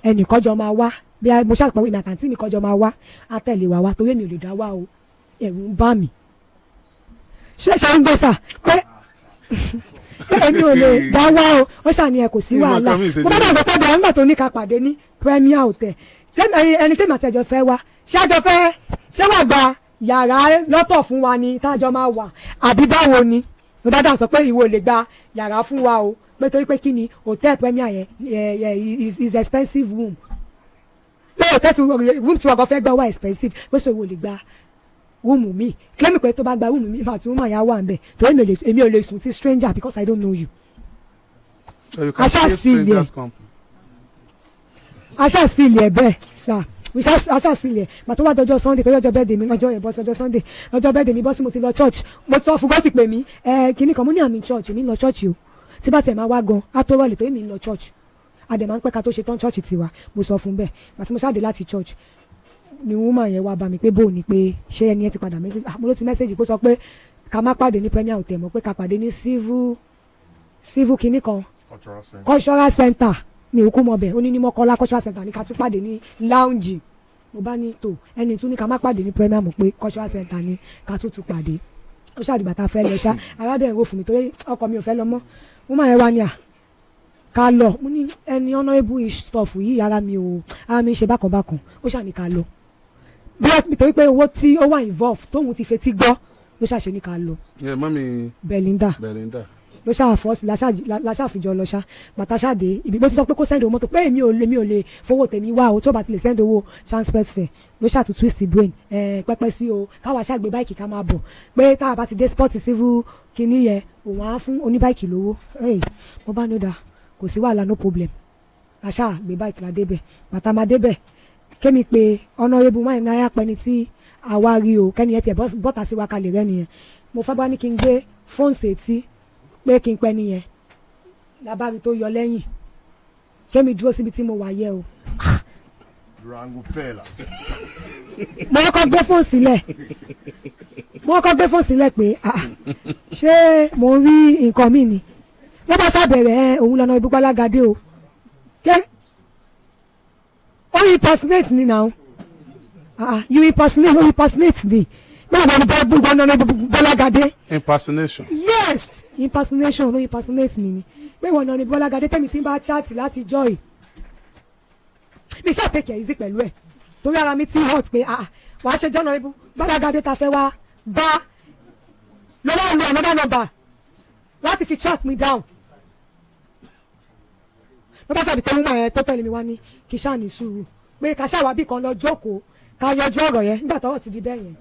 ẹnìkan jọ máa wá bí mo ṣàpẹwé mi àtàntí mi kan jọ máa wá á tẹ̀lé wa wá torí èmi ò lè dá wá o ẹ̀rù ń bá mi ṣé ń gbé sà pé èmi ò lè dá wá o ó ṣàníyàn kò sí wàhálà mo bá dàgbà pé bẹ́ẹ̀ nígbà tó ní ká pàdé ní Premier Hotel ẹni tèmi àti ẹjọ́ fẹ́ wá ṣé àjọ fẹ́ ṣé wàá gba yàrá lọ́tọ̀ fún wa ni tájọ máa wà àbí báwo ni mo bá dàgbà sọ pé ìwọ ò lè gba yàrá fún wa o pé torí pé kí ni hotel Premier yẹn is expensive room pé hotel room tí wọ́n kọ́ fẹ́ gbà wá expensive pé so ìwọ ò lè gba rúùmù mi kílẹ̀mì pé tó bá gba rúùmù mi àti rúùmù àyà wà nbẹ torí èmi ò lè sùn tí stranger because I don't know you. So you can save strangers company. aṣá sí ilé ẹ bẹ́ẹ̀ sá aṣá sílẹ̀ màá tó wá dọjọ́ Sunday tọ́jọ́ bẹ́ẹ̀dẹ̀ mi lọ́jọ́ yẹn bọ́ sí ọjọ́ Sunday lọ́jọ́ bẹ́ẹ̀dẹ̀ mi bọ́ sí mo ti lọ church mo sọ fún gọ́sì pé mi kíní kan mo ní àmì church èmi ń lọ church o tí bá tẹ̀ máa wá gan á tó rọ̀lì tó èmi ń lọ church àdè máa ń pẹ́ ká tó ṣe tán church tiwa mo sọ fún bẹ́ẹ̀ àti mo ṣáàdé láti church ni woman yẹn wá bá mi pé bóò ni pé ṣé ẹni yẹn ti padà message mo ló ti message pé sọ pé ká má pàdé ní Premier Hotel mọ́ pé ká pàdé ní civil kíní kan cultural center mi ò kú mọ bẹ́ẹ̀ ó ní Mọ́kọ́lá cultural center ní ká tún pàdé ní lounge mo bá ní tó ẹni tún ní ká má pàdé ní Premier mọ́ pé cultural center ní ká tún pàdé ó ṣàdìgbà tá a fẹ́ lọ ṣá aládé ẹ̀rọ fún mi torí ọkọ mi ò fẹ́ lọ mọ́ woman yẹn wá ní à ká lọ mo ní ẹni honourable stuff yìí ara mi ṣe bákan bákan ó ṣàní ká lọ bí torí pé owó tí ó wà involve tóun ti fetí gbọ́ ló ṣàṣe ní ká lọ. mọ́mí Belinda ló ṣàfọ́sí láṣàfijọ́ lọ ṣá bàtà ṣáde ibi bó ti sọ pé kó send owó mọ́tò pé èmi ò lè fowó tèmi wá o tó bá ti lè send owó transport fare ló ṣàtú twist brain pẹ́pẹ́ sí o káwa ṣàgbé báìkì ká máa bọ̀ pé tá a bá ti dé sport civil kìíní yẹn òun á fún oníbáìkì lówó mo bá ní ó dáa kò sí wàhálà no problem àṣà gbé báìkì la débẹ̀ bàtà máa débẹ̀ kémi pé honourable máa ń náyà pẹ́ni tí àwa rí o kẹ́ni ẹ̀ tiẹ̀ bọ́tà sí wa kalẹ̀ rẹ́ nìyẹn mo fẹ́ bá ní kí n gbé fóònù sétí pé kí n pẹ́ nìyẹn labari tó yọ lẹ́yìn kémi dúró síbi tí mo wà yẹ o. mo kọ́ gbé fóònù sílẹ̀ pé ṣé mo ń rí nǹkan mi ni wọ́n bá ṣàbẹ̀rẹ̀ òun lọ́nà ibùgbàlágadé o ó impersonate ni now you impersonate ni náà wọ́n bá gbogbo lọ́nà ibùgbàlágadé. impersonation. yes impersonation no impersonate ni pé wọ́n lọ́nà ibùgbàlágadé tẹ̀mí tí ń bá chat láti joy mi ṣáà take it easy pẹ̀lú ẹ̀ torí ara mi ti hot pé wàá ṣe jọ́nà ibùgbàlágadé ta fẹ́ wá bá lọ́wọ́ lu another number láti fi track me down ló bá ṣàbí pé wọ́n ẹ̀ tó tẹ̀lé mi wá ní kí ṣáà ní sùúrù pé ká ṣáà wá bí kan lọ jókòó ká yọjú ọ̀rọ̀ yẹn nígbà tọ́wọ́ ti di bẹ́ẹ̀ yẹn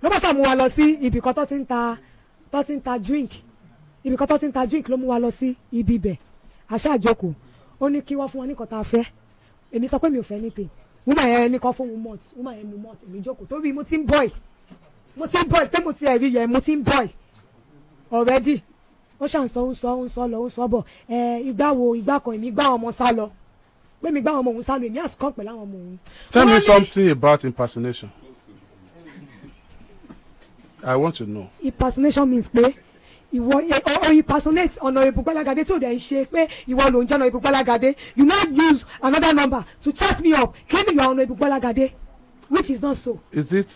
ló bá ṣàmú wa lọ sí ibì kan tó ti ń ta drink ibì kan tó ti ń ta drink ló mú wa lọ sí ibi ibẹ̀ àṣà àjókòó ó ní kí wọ́n fún wọn ní kọ́ta fẹ́ èmi sọ pé mi ò fẹ́ anything woman yẹn ní kọ́ fún woman yẹn mu malt èmi jókòó torí mo ti ń boil pé mo ti ẹ̀rí yẹn mo ti ń boil already ó ṣàn sọ lọ bọ̀ ìgbà kan èmi gbá ọmọ sá lọ pé mi gbá ọmọ òun sá lọ èmi àsìkò pẹ̀lú àwọn ọmọ òun. Tell me something about impersonation. I want to know. Impersonation means pé ìwọ impersonate ọ̀nà Ibùgbàlágadé tí ò dẹ̀ ń ṣe pé ìwọ ló ń jẹ́ ọ̀nà Ibùgbàlágadé you now use another number to chat me up claiming you are ọ̀nà Ibùgbàlágadé which is not so. Is that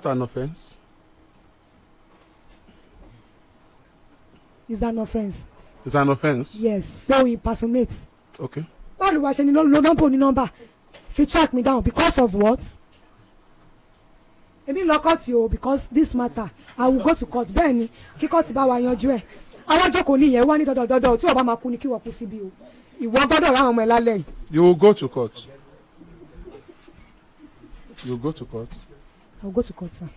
an offence? Is that an offence? It's an offence. Yes pé o impersonate. Okay. báwo ló wá ṣe ni lo nọ́mbà ní nọ́mbà fi track me down because of what? èmi lọ kọ́ọ̀tì o because this matter I will go to court bẹ́ẹ̀ ni kí kọ́ọ̀tì bá wa yanjú ẹ̀ àwọn jókòó nìyẹn wá ní dọ́dọ̀dọ́dọ̀ tí wọ́n bá máa kú ni kí wọ́n kú síbi o ìwọ gbọ́dọ̀ ráwọn ọmọ ẹ̀ lálẹ́ yìí. You will go to court. You will go to court. I will go to court, sir.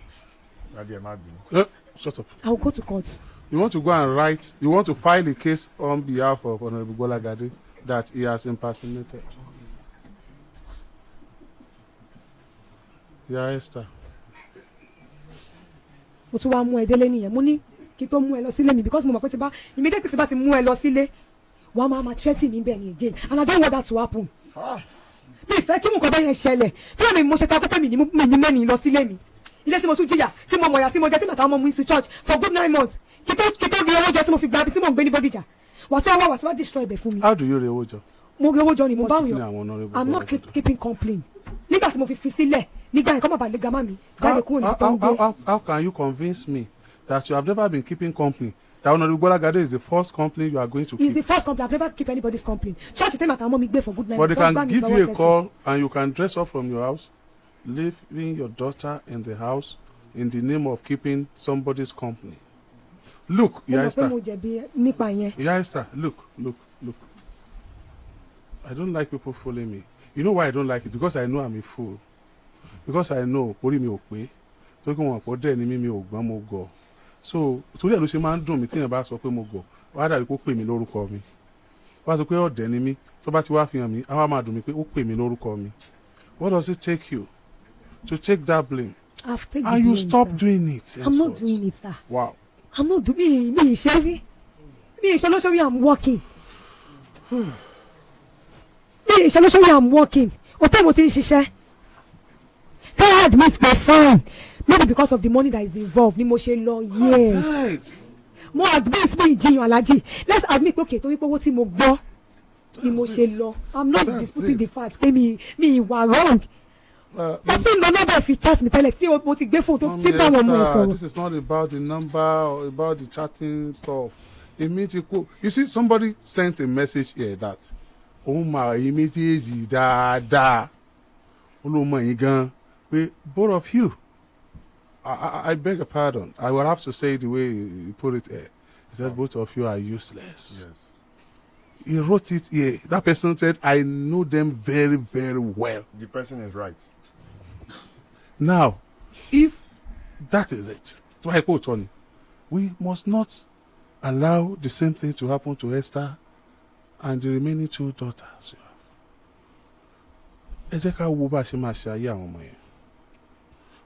Shut up. I will go to court. You want to go and write, you want to file a case on behalf of Honorable Ibùgbàlágadé that he has impersonated. Yeah, Esther. mo tún wá mú ẹ délé nìyẹn mo ní kí tó mú ẹ lọ sílé mi because mo mọ̀ pé tí bá immediately tí bá ti mú ẹ lọ sílé wàá máa threaten mi bẹ́ẹ̀ ni again and I don't want that to happen. mi ìfẹ́ kí nǹkan bẹ́ẹ̀ yẹn ṣẹlẹ̀ tí wọ́n mi mo ṣe ta pé mi ní mẹ́ni lọ sílé mi ilé tí mo tún jìyà tí mo mọ̀yà tí mo jẹ́ tí màtá ọmọ mi sí church for good 9 months kí tó rí owó jọ tí mo fi gba ibi tí mo ń gbé ní Bódìjà wà tí wọ́n destroy ibẹ̀ fún mi. How do you rí owó jọ? mo rí owó jọ ni mo bá wọn yọ I'm not keeping complaint nígbà tí mo fi sílẹ̀ nígbà yẹn kọ́ mọ̀ bá lè ga má mi jáde kúrò níbi tó ń gbé. How can you convince me that you have never been keeping company? That Honorable Ibùgbàlágadé is the first company you are going to keep. It's the first company. I've never keep anybody's company. Church tell me that mommy for good night. But they can give you a call and you can dress up from your house, leaving your daughter in the house in the name of keeping somebody's company. Look, Esther. Esther, look. I don't like people fooling me. You know why I don't like it? Because I know I'm a fool. Because I know orí mi ò pé. Torí kí wọ́n pọ̀ dẹ́ ni mi ò gbọ́n mo gọ̀. So torí ẹ̀ ló ṣe máa ń dùn mí tí èèyàn bá sọ pé mo gọ̀ wá dàbí kó pè mí lórúkọ mi. wá sọ pé ọ̀dẹ̀ ni mí tó bá ti wá fi hàn mí àwa máa dùn mí pé ó pè mí lórúkọ mi. What does it take you to take that blame? I've taken And you blame, stop sir. doing it. I'm not henceforth. doing it, sir. Wow. I'm not doing me Sherry. Me Sherry, I'm working. Me Sherry, I'm working. Hotel mo ti ń ṣiṣẹ́. Can I admit my fine? Maybe because of the money that is involved ni mo ṣe lọ. Yes. Right. Mo admit me ìjiyàn Alhaji. Let's admit okay torí pé owó tí mo gbọ́ ni mo ṣe lọ. I'm not disputing the fact pé mi wà wrong. But tí lọ number fi chat mi tẹ́lẹ̀ tí mo ti gbé fóònù tó ti bá wọn mọ ẹ sọ̀rọ̀. This is not about the number or about the chatting stuff. You see, somebody sent a message here that my méjèèjì dáadáa olóòmọ yín gan pé both of you. I beg your pardon. I will have to say it the way you put it here. He said both of you are useless. Yes. He wrote it here. That person said, I know them very, very well. The person is right. Now, if that is it, we must not allow the same thing to happen to Esther and the remaining 2 daughters you have. Ẹ jẹ́ ká wo bá a ṣe máa ṣe ayé àwọn ọmọ yẹn.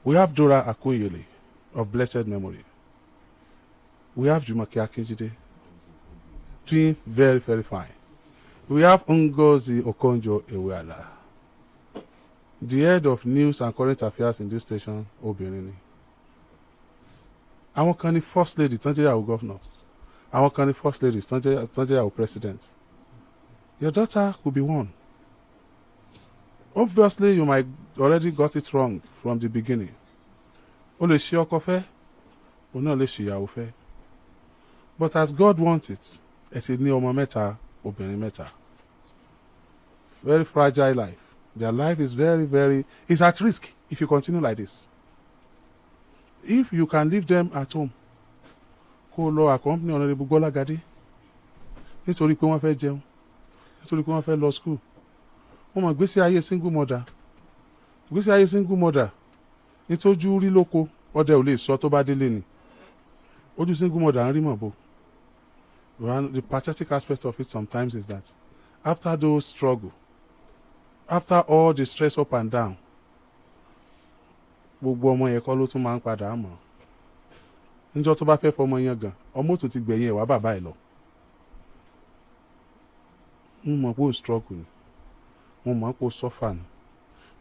We have Dora Akunyele of blessed memory. We have Jumoke Akinjide, doing very, very fine. We have Ngozi Okonjo-Iweala, the head of news and current affairs in this station, obìnrin ni. Àwọn kan ní first lady tán jẹ́ ìyàwó governors. Àwọn kan ní first lady tán jẹ́ ìyàwó president. Your daughter could be one. Obviously, you might already got it wrong from the beginning. O lè ṣe ọkọ fẹ́, o náà lè ṣe ìyàwó fẹ́. But as God wants it, ẹ ti ní ọmọ mẹ́ta, obìnrin mẹ́ta. Very fragile life. Their life is very, very, it's at risk if you continue like this. If you can leave them at home, kó lọ accompany Honorable Gbolagade, nítorí pé wọ́n fẹ́ jẹun, nítorí pé wọ́n fẹ́ lọ school. Wọ́n mọ̀ gbésí ayé single mother. Gbésí ayé single mother. Nítójú rí lóko, ọdẹ ò lè sọ tó bá délé ni. Ojú single mother ń rí mọ̀ bò. The pathetic aspect of it sometimes is that after those struggle, after all the stress up and down, gbogbo ọmọ yẹn kọ́ ló tún máa ń padà mọ̀. Níjọ́ tó bá fẹ́ fọmọ yẹn gan, ọmọ tó ti gbẹ̀yìn ẹ̀ wá bàbá ẹ̀ lọ. Mo mọ̀ pé ó struggle ni. Mo mọ̀ pé ó suffer ni.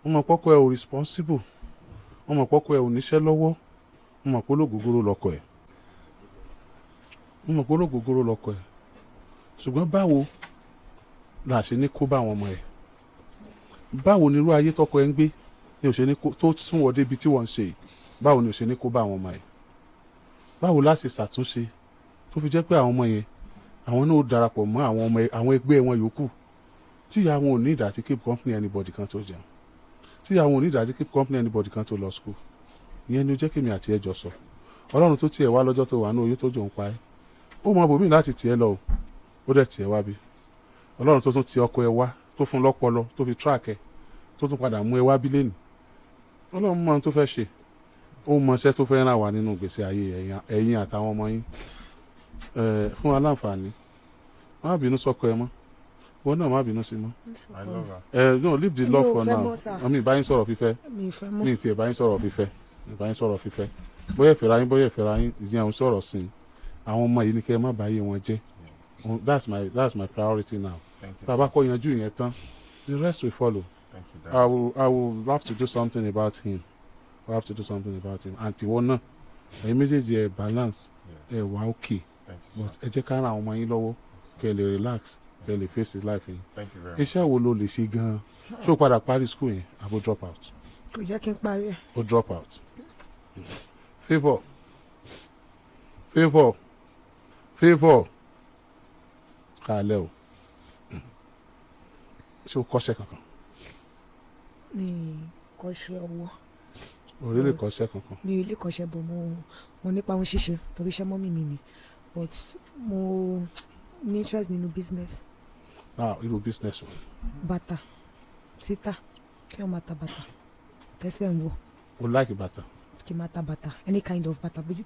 Mo mọ̀ pọ́kọ ẹ̀ ò responsible. Mo mọ̀ pọ́kọ ẹ̀ ò níṣẹ́ lọ́wọ́. Mo mọ̀ pé ológogoro lọ́kọ ẹ̀. Mo mọ̀ pé ológogoro lọ́kọ ẹ̀. Ṣùgbọ́n báwo la ṣe ní kó bá àwọn ọmọ ẹ̀? Báwo ni irú ayé tọkọ ẹ̀ ń gbé ni ò ṣe ní kó tó sún wọ débi tí wọ́n ń ṣe yìí? Báwo ni ò ṣe ní kó bá àwọn ọmọ ẹ̀? Báwo la ṣe ṣàtúnṣe tó fi jẹ́ pé àwọn ọmọ yẹn àwọn náà ó darapọ̀ mọ́ àwọn ẹgbẹ́ wọn yòókù tí ìyá wọn ò ní ìdá tí keep company anybody kan tó jẹun, tí ìyá wọn ò ní ìdá tí keep company anybody kan tó lọ school. Ìyẹn ni ó jẹ́ kémi àti ẹjọ́ sọ. Ọlọ́run tó tiẹ̀ wá lọ́jọ́ tó wà ní oyún tó jò ń pa ẹ́, ó mọ bòmí láti tiẹ̀ lọ o, ó dẹ̀ tiẹ̀ wá bí. Ọlọ́run tó tún ti ọkọ ẹ wá, tó fún lọ́pọlọ, tó fi track ẹ, tó tún padà mú ẹ wá bí lẹ́nu. Ọlọ́run mọ ohun tó fẹ́ ṣe, ó mọ iṣẹ́ tó fẹ́ ràn wá nínú ìgbésí ayé ẹ̀yin àtàwọn ọmọ yín. Fún wa láǹfààní, má bínú sọ́kọ ẹ mọ́, wọn náà má bínú sí mọ́. I love her. No, leave the love for now. Àmì ìbáyín sọ̀rọ̀ fífẹ́, ní ìtì ìbáyín sọ̀rọ̀ fífẹ́, ìbáyín sọ̀rọ̀ fífẹ́. Bóyá ìfẹ́ra yín, ìdí àwọn sọ̀rọ̀ sí i. Àwọn ọmọ yìí ni kẹ́ ẹ má báyé wọn jẹ́. That's my priority now. Tá a bá kọ́ yanjú ìyẹn tán, the rest will follow. Thank you, Dad. I will have to do something about him. I have to do something about him. Àǹtí wọn náà, ẹ̀yin méjèèjì ẹ̀ balance, ẹ̀ wá okay. But ẹ jẹ́ ká ran àwọn ọmọ yín lọ́wọ́, kẹ́ ẹ lè relax, kẹ́ ẹ lè face his life yín. Thank you very much. Iṣẹ́ wo ló lè ṣe gan-an? Ṣé o padà parí school yẹn? Àbò drop out? Kò jẹ́ kí n parí ẹ̀. O drop out. Favour. Kàlẹ́ o. Ṣé o kọ́ṣẹ́ kankan? Ní kọ́ṣẹ́ ọwọ́. O rí lè kọ́ṣẹ́ kankan? Mi ò lè kọ́ṣẹ́ bọ̀ mo nípa ohun ṣíṣe torí iṣẹ́ mọ́mì mi ni, but mo ní interest nínú business. Irú business o? Bàtà títà, kí wọ́n máa ta bàtà tẹ́sẹ̀ ń wọ̀. O like bàtà? Kí n máa ta bàtà, any kind of bàtà, bójú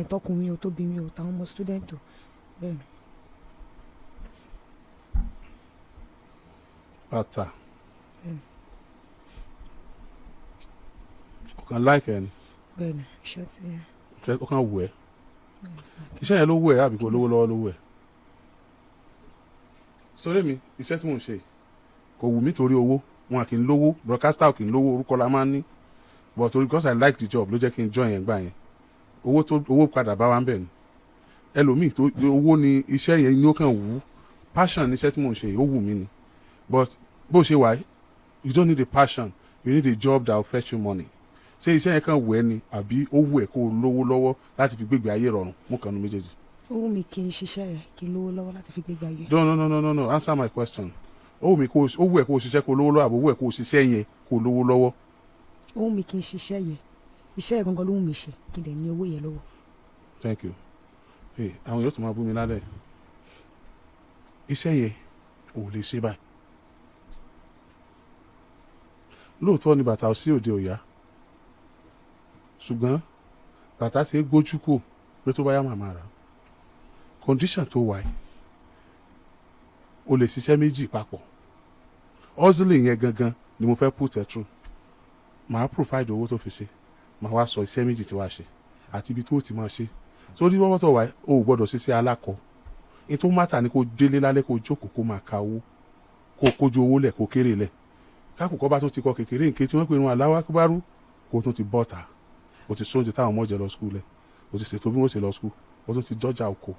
tọkùnrin o tóbi mi o táwọn ọmọ student o bẹ́ẹ̀ ni. bàtà ọ̀kan láìkẹ́ ni bẹ́ẹ̀ni iṣẹ́ tí ọ̀kan wù ẹ́ iṣẹ́ yẹn ló wù ẹ́ àbí kò lówó lọ́wọ́ ló wù ẹ́ sórí mi iṣẹ́ tí mò ń ṣe kò wù mí torí owó wọn kì í lówó broadcaster kì í lówó orúkọ la máa ń ní but because I like the job ló jẹ́ kí n join yẹn gbà yẹn owó padà bá wa ń bẹ̀ ni ẹlòmíì tó owó ni iṣẹ́ yẹn ni ó kàn wù ú passion ní iṣẹ́ tí mò ń ṣe ó wù mí ni but bó ṣe wà you don't need a passion you need a job that will fetch you money ṣé iṣẹ́ yẹn kàn wù ẹ́ ni àbí ó wù ẹ́ kó o lówó lọ́wọ́ láti fi gbégbé ayé rọrùn mú kàn nu méjèèjì. ó wù mí kí n ṣiṣẹ́ yẹn kí n lówó lọ́wọ́ láti fi gbégbé ayé. no answer my question ó wù ẹ́ kó o ṣiṣẹ́ kó o lówó lọ́wọ́ àbí ó wù ẹ́ kó o ṣiṣẹ́ yẹn kó o lówó lọ́wọ́. ó wù mí kí n ṣiṣẹ́ yẹn iṣẹ́ yẹn gangan ló wù mí ṣe kí n dẹ̀ ní owó yẹn lọ́wọ́. thank you àwọn yóò tún máa bú mi lálẹ́ iṣẹ́ yẹn ò lè ṣe báyìí lóòótọ́ ni bàtà sí òde òyà ṣùgbọ́n bàtà ṣe é gbójú kò pé tó bá yá màmá rà condition tó wà yìí o lè ṣiṣẹ́ méjì papọ̀ hustling yẹn gangan ni mo fẹ́ put ẹ̀ through màá provide owó tó fi ṣe màá wá sọ iṣẹ́ méjì tí wàá ṣe àti ibi tó ti máa ṣe sórí wọ́wọ́ tó wà o ò gbọ́dọ̀ ṣiṣẹ́ alákọ̀ ní tó mátà ni kó délé lálẹ́ kó jókòó kó máa ka owó kó kójú owó lẹ̀ kó kéré lẹ̀ kákùkọ́ bá tún ti kọ kékeré nké tí wọ́n pè wọn Allahu Akbar kó tún ti bọ́ta o ti sóúnjẹ táwọn ọmọ jẹ lọ skul lẹ̀ o ti ṣètò bí wọ́n ṣe lọ skul o tún ti dọ́jà oko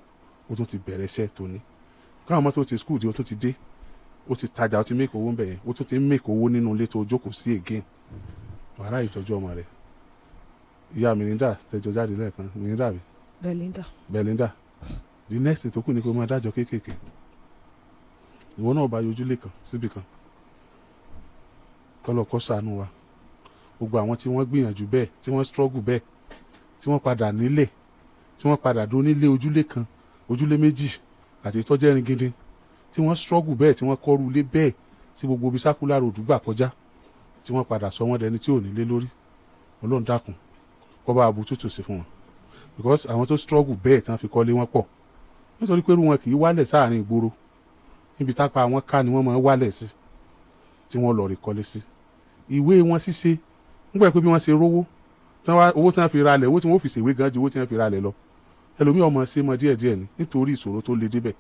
o tún ti bẹ̀rẹ̀ iṣẹ́ tóní káwọn ọmọ tó ti skul di o tún ti dé o ti tajà o ti make owó ń bẹ̀ yẹn o tún ti make owó nínú ilé tó jókòó sí again wàhálà ìtọ́jú ọmọ rẹ̀ ìyá Melinda tẹjọ jáde lẹ́ẹ̀kan Melinda bí. Belinda the next thing tó kù ni kó máa dájọ́ kéékèèké ìwọ náà bá yojúlé kan síbi kan kọlọ kọ ṣàánú wa gbogbo àwọn tí wọ́n gbìyànjú bẹ́ẹ̀ tí wọ́n struggle bẹ́ẹ̀ tí wọ́n padà nílé tí wọ́n padà dó nílé ojúlé kan ojúlé méjì àti ìtọ́jú ẹ̀rín gidi tí wọ́n struggle bẹ́ẹ̀ tí wọ́n kọ́rù ilé bẹ́ẹ̀ tí gbogbo ibi sákúlà ròdù gbà kọjá tí wọ́n padà sọ wọ́n dẹni tí ò nílé lórí Ọlọ́run dákun kó bá abu tútù sí fún wọn because àwọn tó struggle bẹ́ẹ̀ tí wọ́n fi kọ́lé wọn pọ̀ nítorí pé wọn kì í wálẹ̀ sáàrin ìgboro níbi tápá wọn ká ni wọ́n máa wálẹ̀ sí tí wọ́n lọ rí kọ́lé sí ìwé wọn ṣíṣe nígbà pé bí wọ́n ṣe rówó owó tí wọ́n fi ralẹ̀ owó tí wọ́n fi ṣèwé gan ju owó tí wọ́n fi ralẹ̀ lọ ẹlòmíì ọmọ ṣe mọ díẹ̀díẹ̀ ni nítorí ìṣòro tó le débẹ̀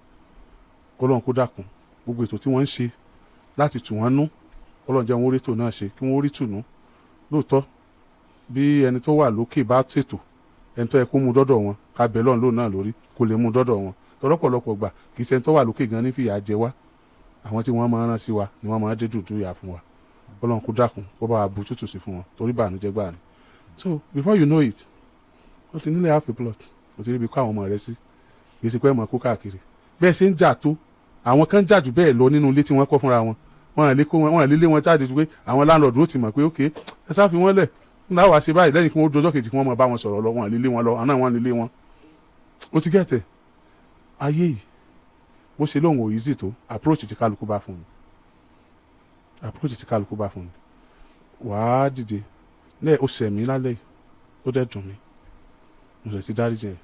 kọ́lọ́n kó dákun gbogbo ètò tí wọ́n ń ṣe láti tù wọ́n nú kọ́lọ́n jẹ́ wọn orí tò náà ṣe kí wọ́n orí tùnú lóòótọ́ bí ẹni tó wà lókè bá ṣètò ẹni tó yẹ kó mú dọ́dọ̀ wọn ká bẹ̀ lọ́n lóun náà lórí kò lè mú dọ́dọ̀ wọn tọ́lọ́pọ̀lọpọ̀ gbà kì í ṣe ẹni tó wà lókè gan ní fìyà jẹ wá àwọn tí wọ́n máa rán sí wa ni wọ́n máa dé dùdú yà fún wa Ọlọ́run kó dákun kó bá wa bu tútù sí fún wọn torí bànújẹ́ gbà ni so before you know it ó ti nílẹ̀ half a plot ó ti ríbi kó àwọn ọmọ rẹ sí kì í ṣe pé ẹ̀ mọ̀ kó káàkiri bẹ́ẹ̀ ṣe ń jà tó àwọn kan jà jù bẹ́ẹ̀ lọ nínú ilé tí wọ́n kọ́ fúnra wọn wọn à lé wọn jáde ju pé àwọn láńlọ́ọ̀dù ó ti mọ̀ pé ok ẹ sáfi wọn lẹ̀ náà wàá ṣe báyìí lẹ́yìn kí wọ́n dọjọ́ kejì kí wọ́n máa bá wọn sọ̀rọ̀ lọ wọn à lé wọn lọ àná wọn lé wọn ó ti gẹ̀tẹ̀ ayé yìí bó ṣe lóun ò easy tó approach tí kálukú bá fún mi wàá dìde lẹ́ẹ̀ ó ṣẹ̀ mí lálẹ́ ó dẹ̀ dùn mí mo sì ti dáríjì ẹ̀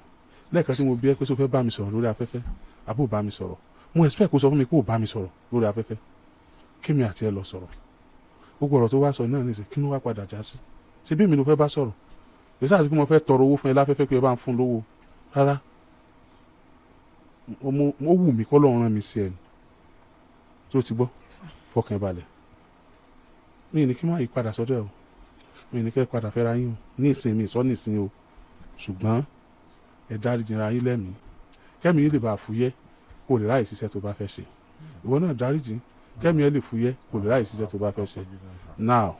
lẹ́ẹ̀kan tí mo bí ẹ pé sọ fẹ́ bá mi sọ̀rọ̀ lórí afẹ́fẹ́ àbó bá mi sọ̀rọ̀ mo expect kó sọ fún mi kó bá mi sọ̀rọ̀ lórí afẹ́fẹ́ kémi àti ẹ lọ sọ̀rọ̀ gbogbo ọ̀rọ̀ tó wá sọ náà nìṣẹ́ kí ló wá padà já sí ṣe bí mi ló fẹ́ bá sọ̀rọ̀ èsì àti pé mo fẹ́ tọrọ owó fún ẹ láfẹ́fẹ́ pé ẹ bá ń fún lówó rárá ó wù mí kọ́ lọ́run rán mi sí ẹ ni tó ti gbọ́ fọkàn balẹ̀ mi ní kí má yí padà sọ́dọ̀ ẹ o mi ní kẹ́ padà fẹ́ra yín o ní ìsìn mi ìsọ́ ní ìsìn o ṣùgbọ́n ẹ dáríjì ra yín lẹ́mìí kẹ́mi yín lè bá fúyẹ́ kó lè ráyè ṣiṣẹ́ tó bá fẹ́ ṣe ìwọ náà dáríjì kẹ́mi yẹn lè fúyẹ́ kó lè ráyè ṣiṣẹ́ tó bá fẹ́ ṣe now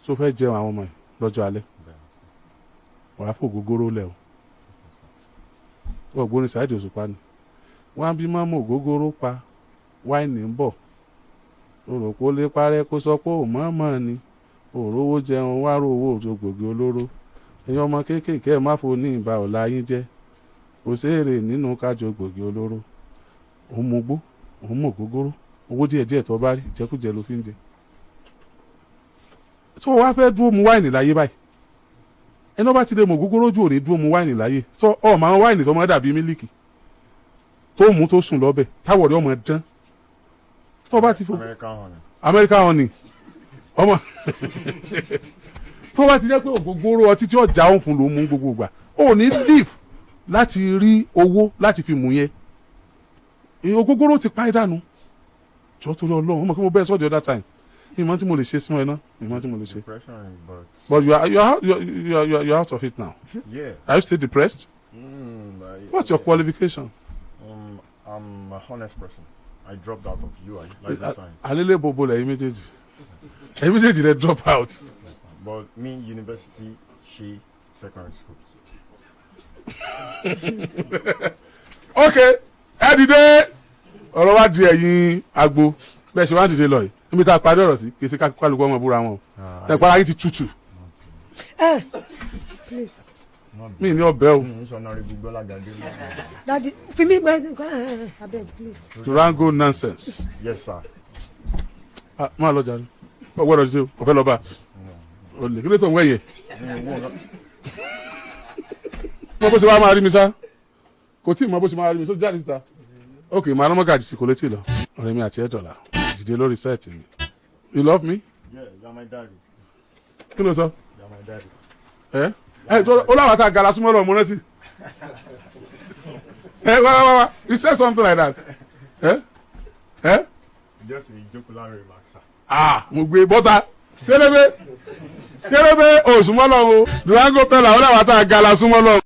tó fẹ́ jẹun àwọn ọmọ ẹ lọ́jọ́ alẹ́ wàá fò gógóró lẹ̀ o ọ̀gbóni Saheed Òṣùpá ni wọ́n á bí mọ́mọ́ ògógóró pa wáìnì ń bọ̀ òròpó lè parẹ́ kó sọ pé òun mọ̀ọ́mọ̀ ni òrówó jẹun wá rówó òjògbògì olóró ẹ̀yin ọmọ kéékèèké ẹ̀ má fò ní ìbá ọ̀la yín jẹ́ kò séèrè nínú kájọ gbògì olóró òun mú gbó òun mọ̀ ògógóró owó díẹ̀díẹ̀ tó bá rí ìjẹkújẹ ló fi ń jẹ tó wá fẹ́ dúró mu wáìnì láyé báyìí ẹni ọba ti lè mọ ògógóró jù òní dúró mu wáìnì láyé tó ọ máa wáìnì tó máa dàbí mílíkì tó mú tó sùn lọ́bẹ̀ táwọ̀ rẹ̀ ọmọ dán tó bá ti fò American honey. American honey ọmọ tó bá ti jẹ́ pé ògógóró ọtí tí ọjà òun fún ló mú gbogbo ìgbà ó ní leaf láti rí owó láti fi mú yẹn ògógóró ti pa ìdánù jọ torí Ọlọ́run ọmọ kí mo bẹ́ẹ̀ sọ the other time ìmọ̀ tí mo lè ṣe sí wọn iná ìmọ̀ tí mo lè ṣe. But you are out of it now. Yeah. Are you still depressed? What's your qualification? I'm a honest person. I dropped out of UI like this time. Alele bobo lẹ́yìn méjèèjì lẹ drop out. But me university, she secondary school. Okay, ẹ dìde ọ̀rọ̀ wa di ẹ̀yìn agbo bẹ́ẹ̀ ṣe wá dìde lọ yìí níbi tá a parí ọ̀rọ̀ sí kì í ṣe kálukú ọmọ ìbúra wọn ẹ̀ para yín ti tutù. Please. Mi ní ọbẹ̀ o. Daddy, for me, abeg, please. Durango nonsense. Yes, sir. Máa lọ jàre. Ọgbọ́dọ̀ ṣe o, ọ̀fẹ́ lọ bá. O lè kí ló tó ń wẹ̀yẹ̀. Mo bó ṣe wá máa rí mi sá. Kò tí ì mọ bó ṣe máa rí mi só jáde síta. Ok, màá lọ́mọ gàdì sí kò létí lọ. Ọ̀rẹ́ mi àti ẹ̀dọ̀là. Dìde lórí sẹ́ẹ̀tì mi. You love me? Yeah, you're my daddy. Kí ló sọ? You're my daddy. Ó láwọn àti àgàlà súnmọ́ lọ mọ́ rántí. Wá. You said something like that. Just a joke remark, sir. Mo gbé bọ́tà. Kérébé òsùnmọ́ lọ o. Durango pẹ̀lú àwọn àti àgàlà súnmọ́ lọ.